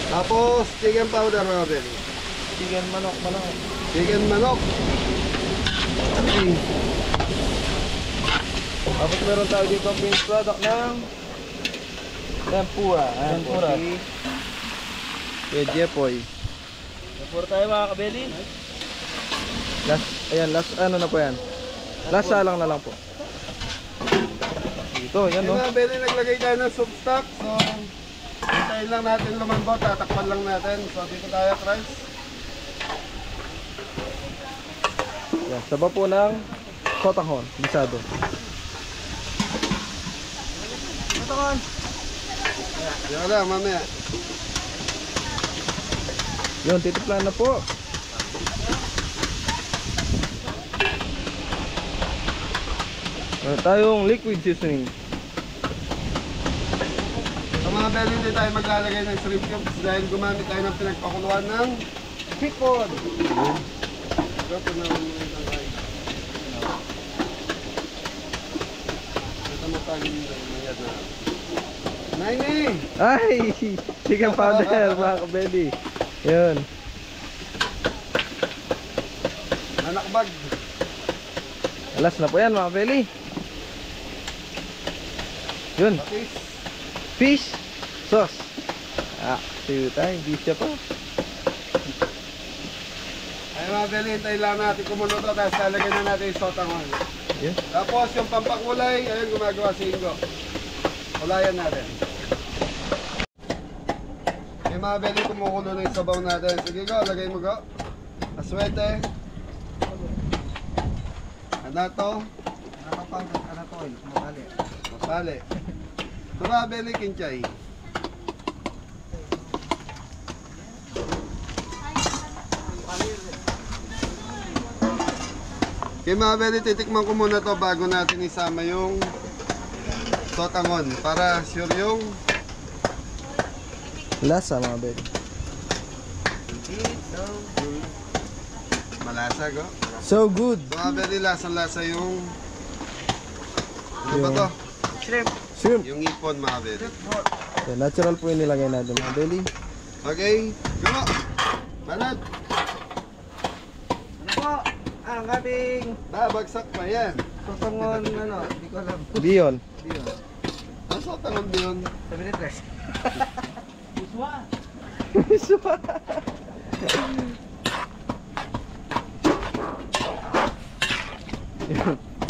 Tapos chicken powder mga bele. Chicken manok. Chicken manok. Okay. Tapos meron tayo dito ang finished product ng tempura. Tempura. Kaya Jepoy. Puro tayo mga kabeli. Last ano na po yan. Last salang na lang po. Dito, yan Yung no. mga bele, naglagay tayo ng soup stock. So, hintayin lang natin lumambot. Tatakpan lang natin. So, dito tayo, Christ. Yan, saba po ng sotanghon, bisado. Yan lang, mamaya. Yun, titiplan na po. Meron tayong liquid seasoning. Sa mga bele, hindi tayo maglalagay ng shrimp cubes dahil gumamit tayo ng pinagpakuluan ng hipon. Ito na ang mga tangkay. Ito mo tayo mayad na. Naini! Ay! Chicken powder, mga kabeli. Yun. Nanakbag. Alas na po yan, mga kabeli. Yun. Patis. Fish sauce. Siyo tayo. Hindi siya pa. Ay mga bele, hintayin lang natin kumulo to. Tapos lalagyan na natin yung sotanghon. Yun. Tapos yung pampakulay, ayun gumagawa si Ingo. Kulayan natin. Yung mga belly kumukulo na yung sabaw natin. Sige go, lagay mo go. Aswete. Ano to? Ano to? Kumali. Masali. Ito mga belly kinchay. Kaya mga belly, titikman ko muna to bago natin isama yung totangon para sure yung Lasa mga bed. malasa go. So good. Mga belly, lasang-lasa yung ano ba to? Shrimp. Yung ipon mga belly. Yeah, natural po yung nilagay natin mga belly. Okay, go! Banat! Ano po? Ang ating Babagsak pa yan. tutungon, ano, hindi ko alam. Dion. Ang sotangon yun. 73.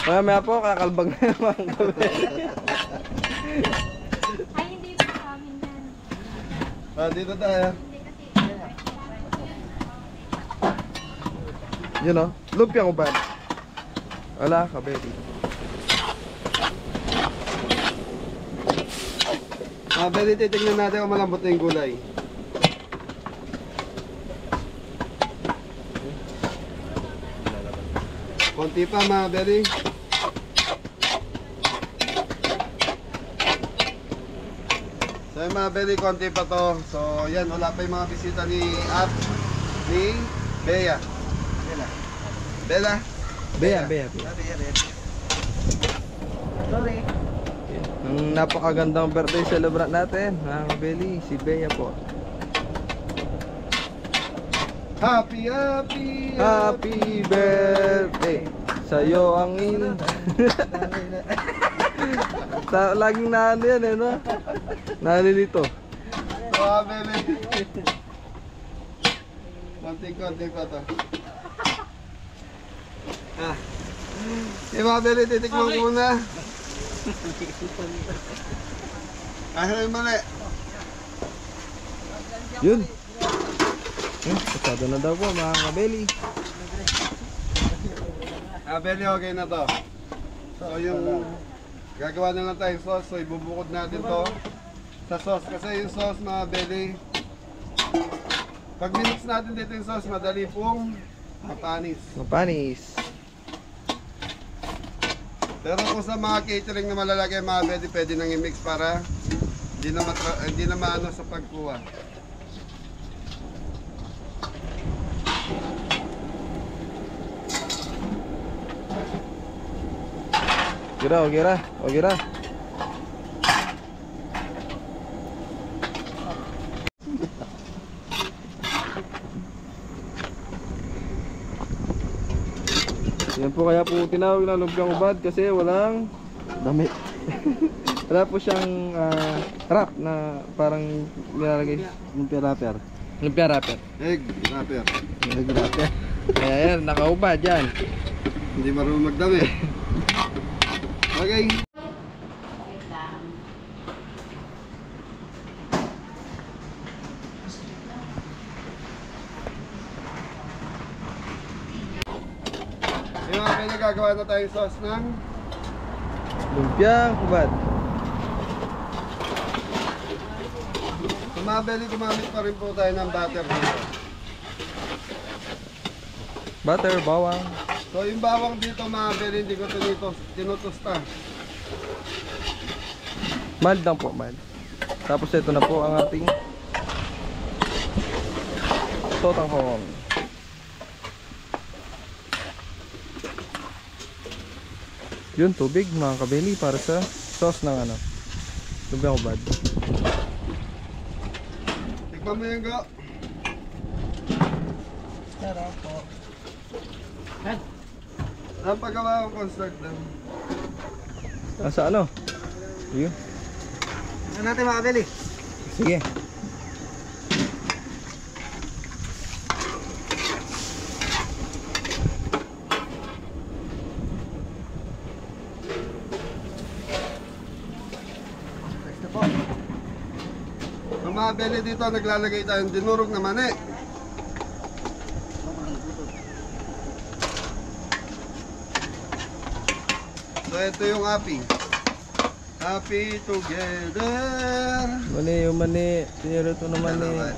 Mamaya po, kakalbag na naman kami. Ay, hindi po sa amin yan. Dito tayo. Yun o, lumpia ko ba? Wala ka, baby. Mga belly, titignan natin kung malambot na yung gulay. Konti pa mga belly. So yung mga belly, konti pa to. So yan, wala pa yung mga bisita ni Bea. Bella? Bea. Sorry. Ang napakagandang birthday celebrant natin, mga kabeli, si Bea po. Happy Birthday sa'yo ang laging naano yan eh, no? Nalilito. So mga belly. Konti pa to. Yung mga belly, titikman ko muna. Ay, mali. Yun. Pasado na daw po mga kabeli. Belly, okay na to. So yung gagawa na lang tayong sauce. So ibubukod natin to sa sauce. Kasi yung sauce mga belly, pag minix natin dito yung sauce, madali pong mapanis. Mapanis. Pero kung sa mga catering na malalaki mga belly, pwede nang i-mix para hindi na maano sa pagkuha. Okay ra. Yan po kaya po tinawag na lumpiang ubad kasi walang damit. Wala po siyang wrap na parang nilalagay lumpia wrapper. Lumpia wrapper. Egg wrapper. Egg wrapper. Kaya yan, nakaubad yan. Hindi marunong magdami. Okay. Yung nagagawa na tayong sauce ng Lumpiang ubad. Tumabeli, gumamit pa rin po tayo ng butter dito. Butter, bawang. So yung bawang dito mga beli, hindi ko tinutusta. Mild lang po, mild. Tapos ito na po ang ating totanghon. Yun, tubig mga kabeli para sa sauce ng ano, lumpiang ubad. Tikman mo yung go. Sarap po. Ang paggawa ko construct lang. Nasa ano? Yun. Ano natin mga kabeli? Sige. mga belly dito, naglalagay tayong dinurog na mani. So ito yung happy. Happy together. Mani, yung mani. Pinirito na mani.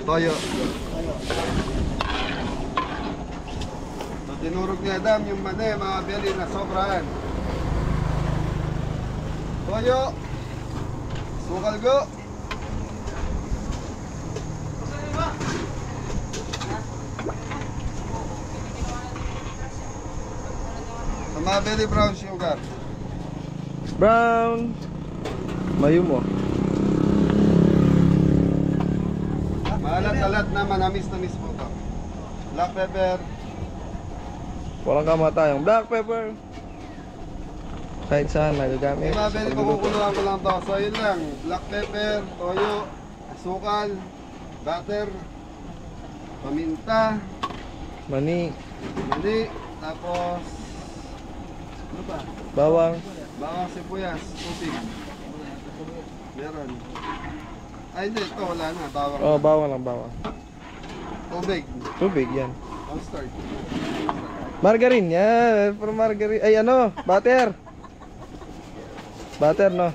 Toyo. So dinurog ni Adam yung mani, mga belly na sobrahan. Toyo. Sukal go. Sa mga belly brown sugar. Brown. Mayo mo. Maalat-alat na manamis-namis po ito. Black pepper. Walang kamatayang black pepper. Kahit saan nagagamit. Mga belly, pakukuluan ko lang ito. So yun lang. Black pepper, toyo, asukal, butter, paminta, Mani. mani, tapos ano ba? Bawang. Bawang sibuyas, tubig. Meron. Ay hindi, ito wala na. Bawang. Oh, bawang lang, bawang. Tubig. Tubig yan. Mustard. Margarine, yan. For margarine. Ay, ano? Butter. Butter, no?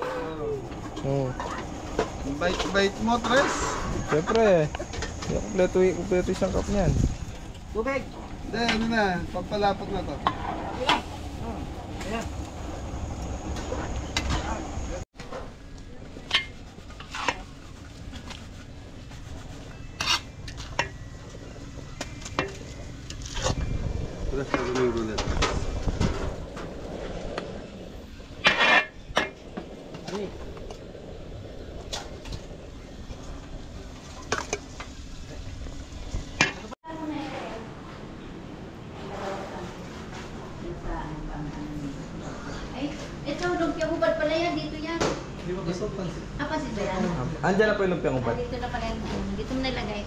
Bite mo, Tres. Siyempre. Kompleto isang cup niyan. Tubig. Hindi, ano na. Pagpalapot na to. Tres, ano yung gulat? Ay, ito, lumpia hubad pala yan. Dito yan. Ah, pansit ba yan? Andiyan na po yung lumpiang Ah, upat. dito na pala yan. Dito mo nilagay.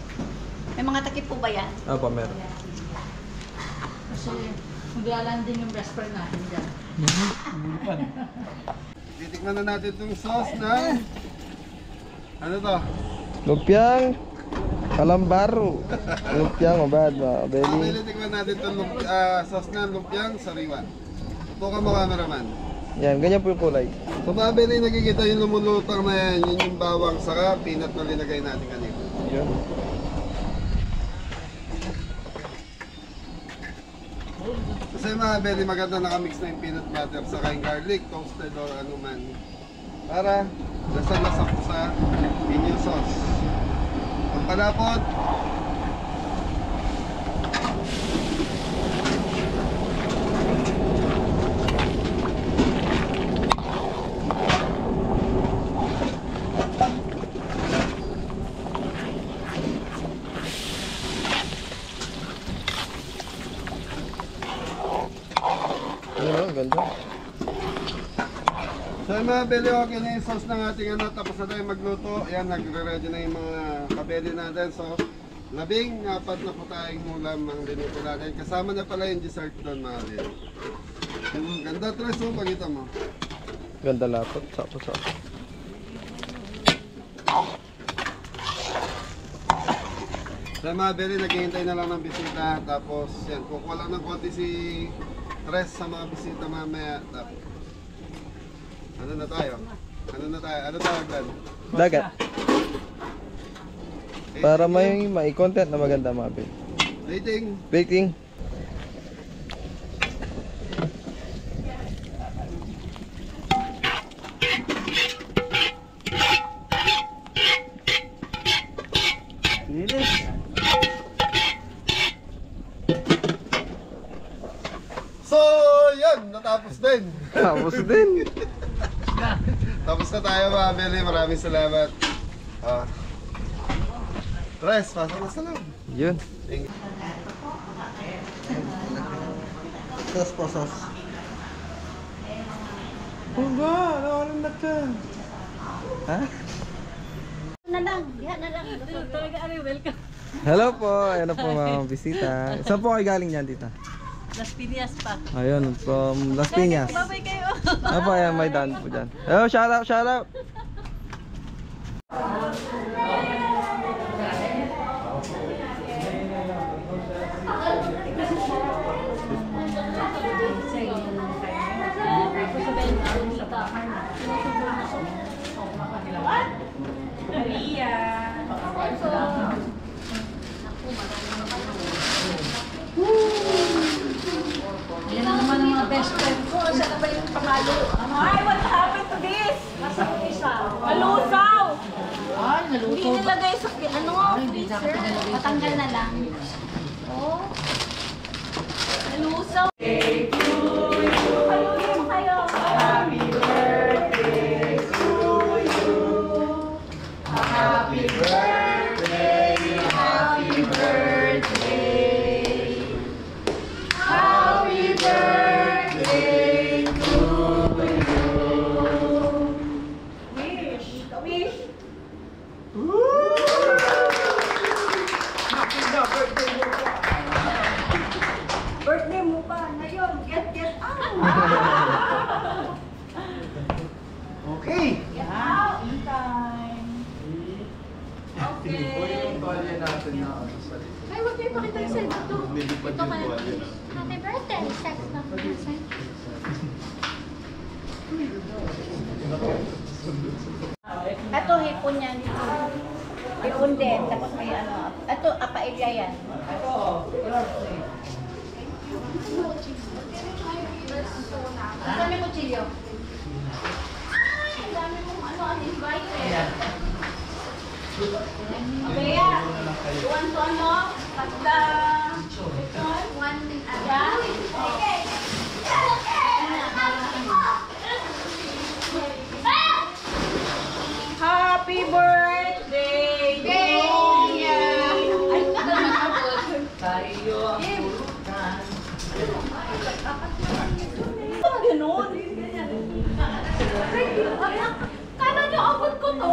May mga takip po ba yan? Opo, meron. Kasi maglalanding yung best friend natin dyan. Titikman na natin itong sauce na ano to? Lumpiang kalambaro. Lumpiang mabad, Belly. belly. Titikman natin itong sauce na lumpiang sariwan. Ito ka mo cameraman. Yan, ganyan po yung kulay. So mga Belly, nakikita yung lumulutang na yan, yun yung bawang saka peanut na linagay natin kanina. Yun. Kasi mga Belly, maganda nakamix na yung peanut butter saka yung garlic, toasted or ano man. Para lasa-lasa po sa inyong sauce. Ang palapot. Ano, ganda. So yung mga belly, okay na yung sauce ng ating ano, tapos na tayo magluto. Ayan, nagre-ready na yung mga kabeli natin. So, 14 na po tayong ulam ang linuto natin. Kasama na pala yung dessert doon mga belly. Ganda tres, oh, pagkita mo. Ganda lapot. Sapo. So mga belly, naghihintay na lang ng bisita. Tapos, yan, kukuha lang ng konti si Tres sa mga bisita mamaya. Tapos, ano na tayo? Ano tawag Dan? Dagat. Para may content na maganda mga belly. Rating. Baking. Linis. So, yan, natapos din. Tapos din. Tapos na tayo mga belly, maraming salamat. Tres, pasok na sa loob. Yun. Thank you. Sauce po, sauce. Oh God, nawalan na ka. Ha? Na lang. Yan na lang. Talaga ano, welcome. Hello po, ayan na po mga bisita. Saan po kayo galing dyan, tita? Las Piñas pa. Ayun, from Las Piñas. Babay kayo. Ano po, ayan, may daan po dyan. Hello, shout out. Yan ang naman ang mga best friend ko. Saan na ba yung pamalo? Ay, what happened to this? Nasaan yung isa? Malusaw! Ay, naluto Hindi ba? nilagay sa ano, Hindi dapat freezer. nilagay sa Patanggal na lang. Oh. Malusaw. Kayo, kayo. Happy birthday to you. Happy birthday. Happy birthday. Happy birthday to you. Wish. Wish. Birthday mo pa. Ngayon, get out. Okay. Get out in time. Ito Okay. yung tuwalya natin na ano sa likod. Ay, huwag niyo ipakita yung side ito. Nilipad Ito yung ka tuwalya. Happy birthday. Sex na po. Ito, hipon yan. Hipon din. Tapos may ano. Ito, apailya yan. Ang dami mo, Chilio. Ay, ang dami mong ano, uninvited. Kaya, iwan to ano, pagda, one, okay. Happy birthday to you! Ay, tayo. Ano ganun? Kala niyo abot ko to?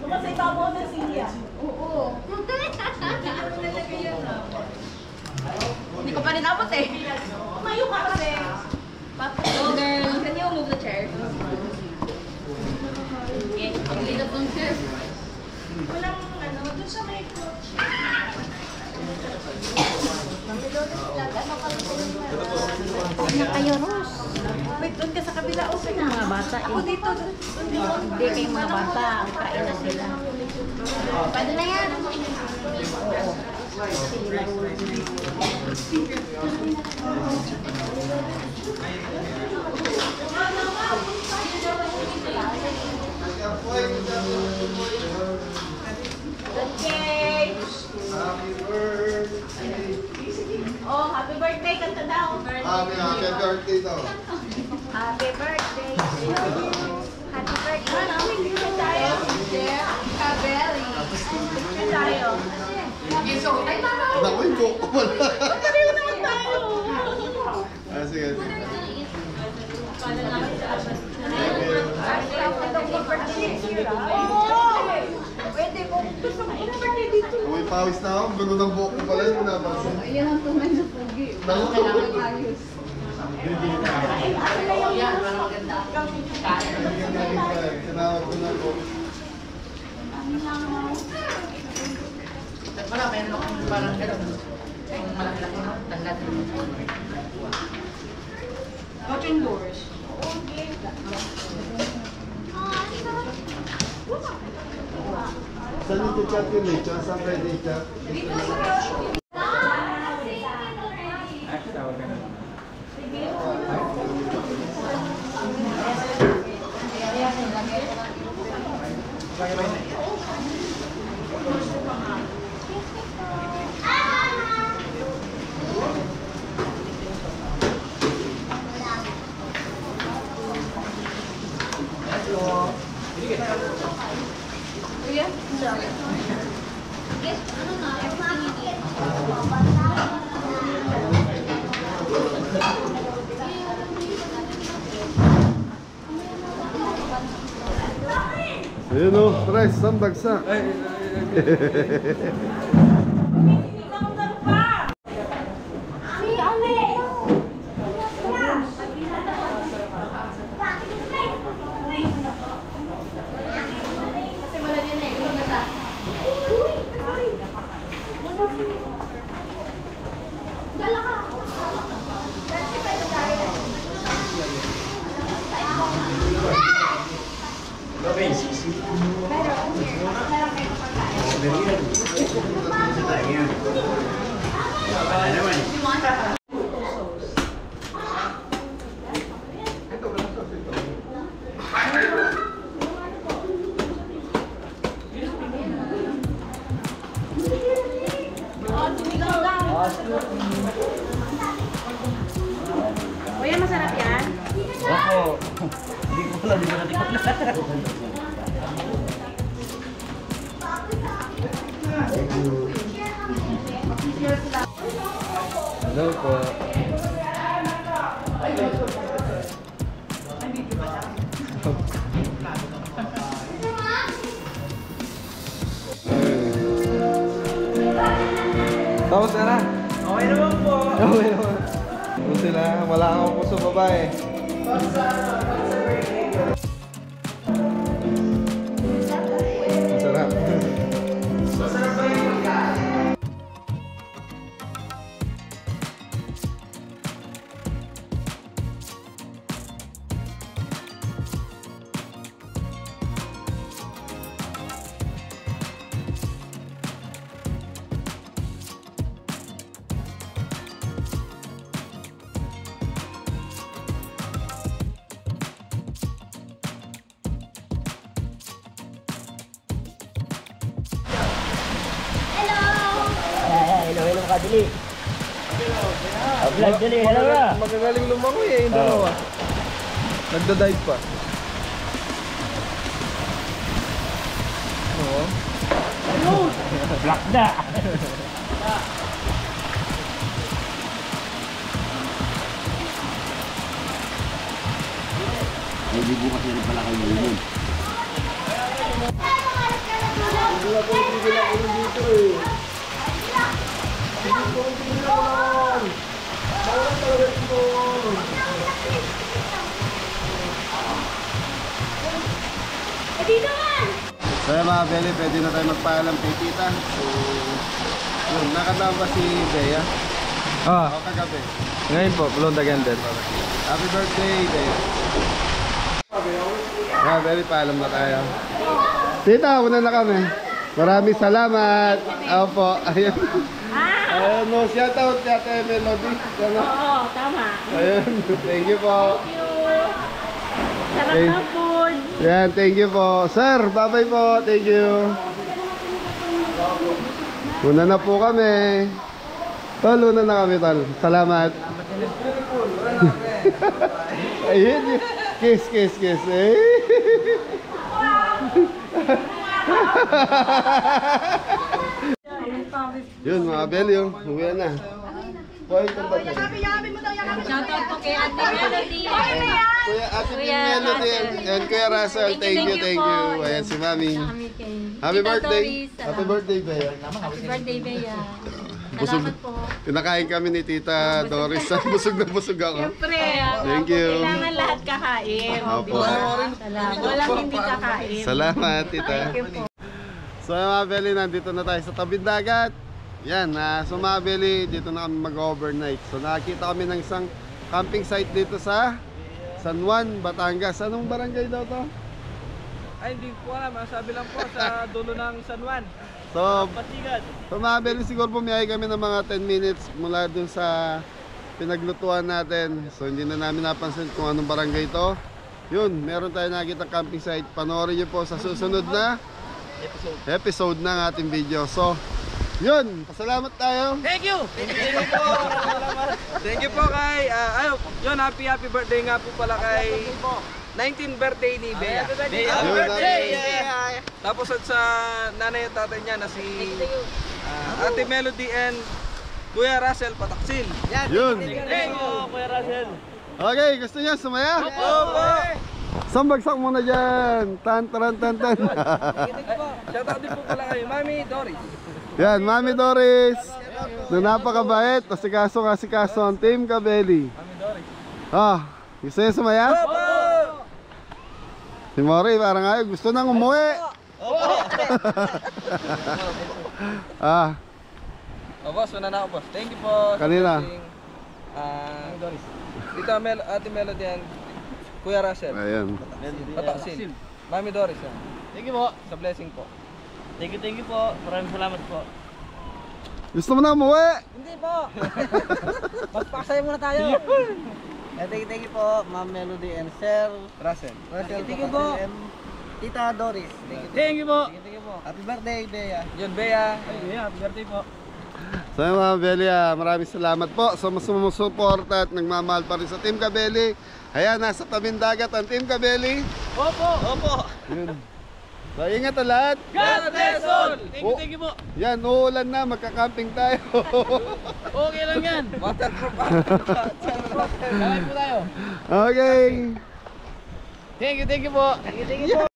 Kasi tabo na siya. Oo. Hindi ko pa rin abot eh. Mayo ka kasi. Go girl. Can you move the chair? Okay. Ang linap ng chair. Walang ano, dun sa may coach. Na kayo, Rose. Wait, doon ka sa kabila. Okay na. Mga bata. Ako dito. Hindi kayong mga bata. Ang kain na sila. Pwede na yan. Okay. Happy birthday. Oh, happy birthday. Kanta daw. Happy birthday daw. Happy birthday to you. Happy birthday. Picture tayo. Kabeli. Picture tayo. Naku, yung buhok ko pala. Pareho naman tayo. Ah, sige. Pwede ko. Gusto ko na birthday dito. May pawis na ako. Ganun ang buhok ko pala. Yung napansin. Ayan ang tunay na pugi. Naku. Kailangan ayos. Tinawag ko na po. Wala, meron akong parang gano'n. Yung malaki-laki na tanggat. Coaching doors. Saan yung chat yun eh? Saan pwede i-chat? Ayun o, tres, ang bagsak. Kasi wala din Kuya, masarap yan? Opo. Hindi ko pala, hindi ko natin. Hello po. Tapos na. Okay naman po. Okay naman. Buti na, wala akong puso babae. Masarap. Hello ka, Dili. Vlog, Dili. Hello ka. Magagaling lumangoy eh, yung dalawa. Nagda-dive pa. Oo. Vlog na. Ay, di bukas na rin pala kayo yun. So yun mga Beli, pwede na tayo magpaalam kay tita. So, yun, nakatama si Bea. Ah, O kagabi. ngayon po, Blonde again din. Happy birthday, Bea. Mga Beli, paalam na tayo. Tita, una na kami. Maraming salamat. Opo, ayun. Ayun, no, shout out kay Ate Melody. Oo, tama. Ayun, thank you po. Sarap Okay. na food. Yan, thank you po. Sir, bye-bye po. Thank you. Una na po kami. Tol, una na kami, tol. Salamat. Ayun. Kiss, kiss, kiss. Eh. Yun, mga Bel, yung uwi na. Point of the Shoutout po kay Ate Melody. Kuya Ate Melody and Kuya Russell, thank you, thank you. Ayan si Mami. Happy birthday. Happy birthday, Bea. Happy birthday, Bea. Busog. Salamat po. Kinakain kami ni Tita Doris. Busog na busog ako. Siyempre, Thank you. kailangan lahat kakain. Opo. Salamat. Walang hindi kakain. Salamat, Tita. Thank you po. So mga Beli, nandito na tayo sa tabing dagat. Yan, so mga Beli, dito na kami mag-overnight. So nakakita kami ng isang camping site dito sa San Juan, Batangas. Anong barangay daw to? Ay, hindi po alam. Sabi lang po sa dulo ng San Juan. So, Pasigan. so mga Beli, siguro bumiyahe kami ng mga 10 minutes mula dun sa pinaglutuan natin. So hindi na namin napansin kung anong barangay ito. Yun, meron tayo nakita camping site. Panoorin nyo po sa susunod na episode ng ating video. So, yun, pasalamat tayo. Thank you! Thank you po! Thank you po kay, yun, happy birthday nga po pala kay 19th birthday ni Bea. Happy birthday! Tapos at sa nanay at tatay niya na si Ate Melody and Kuya Russell Pataksil. Yun. Thank you, Kuya Russell. Okay, gusto niyo sumaya? Opo! Sambagsak muna dyan. Tan, tan, tan, tan. Shoutout din po pala kay Mami Doris. Yan, Mami Doris. Na napakabait. Asikaso ang Team Kabeli. Ah, gusto niyo sumaya? Opo! Si Mori, parang ayaw. Gusto nang umuwi. Ah, Oh, boss, una na ako, boss. Thank you po. sa Kanina. blessing. Ate Melody and Kuya Russell. ayun. Pataksil. Mami Doris. Yan. Thank you po. Sa blessing po. Thank you po. Maraming salamat po. Gusto mo na umuwi? Hindi po. Magpakasaya muna tayo. Thank you po, Ma'am Melody and Sir Russell. Thank you po. Tita Doris. Thank you po. Thank you po. Happy birthday, Bea. Yun, Bea. Happy birthday po. So yun mga Kabeli, maraming salamat po sa sumusuporta at nagmamahal pa rin sa Team Kabeli. Ayan, nasa tabing dagat ang Team Kabeli. Opo. Yun. So ingat ang lahat. God bless all. Thank you po. Yan, uulan na, magka-camping tayo. Okay lang yan. Waterproof. Kakain po tayo. Okay. Thank you po.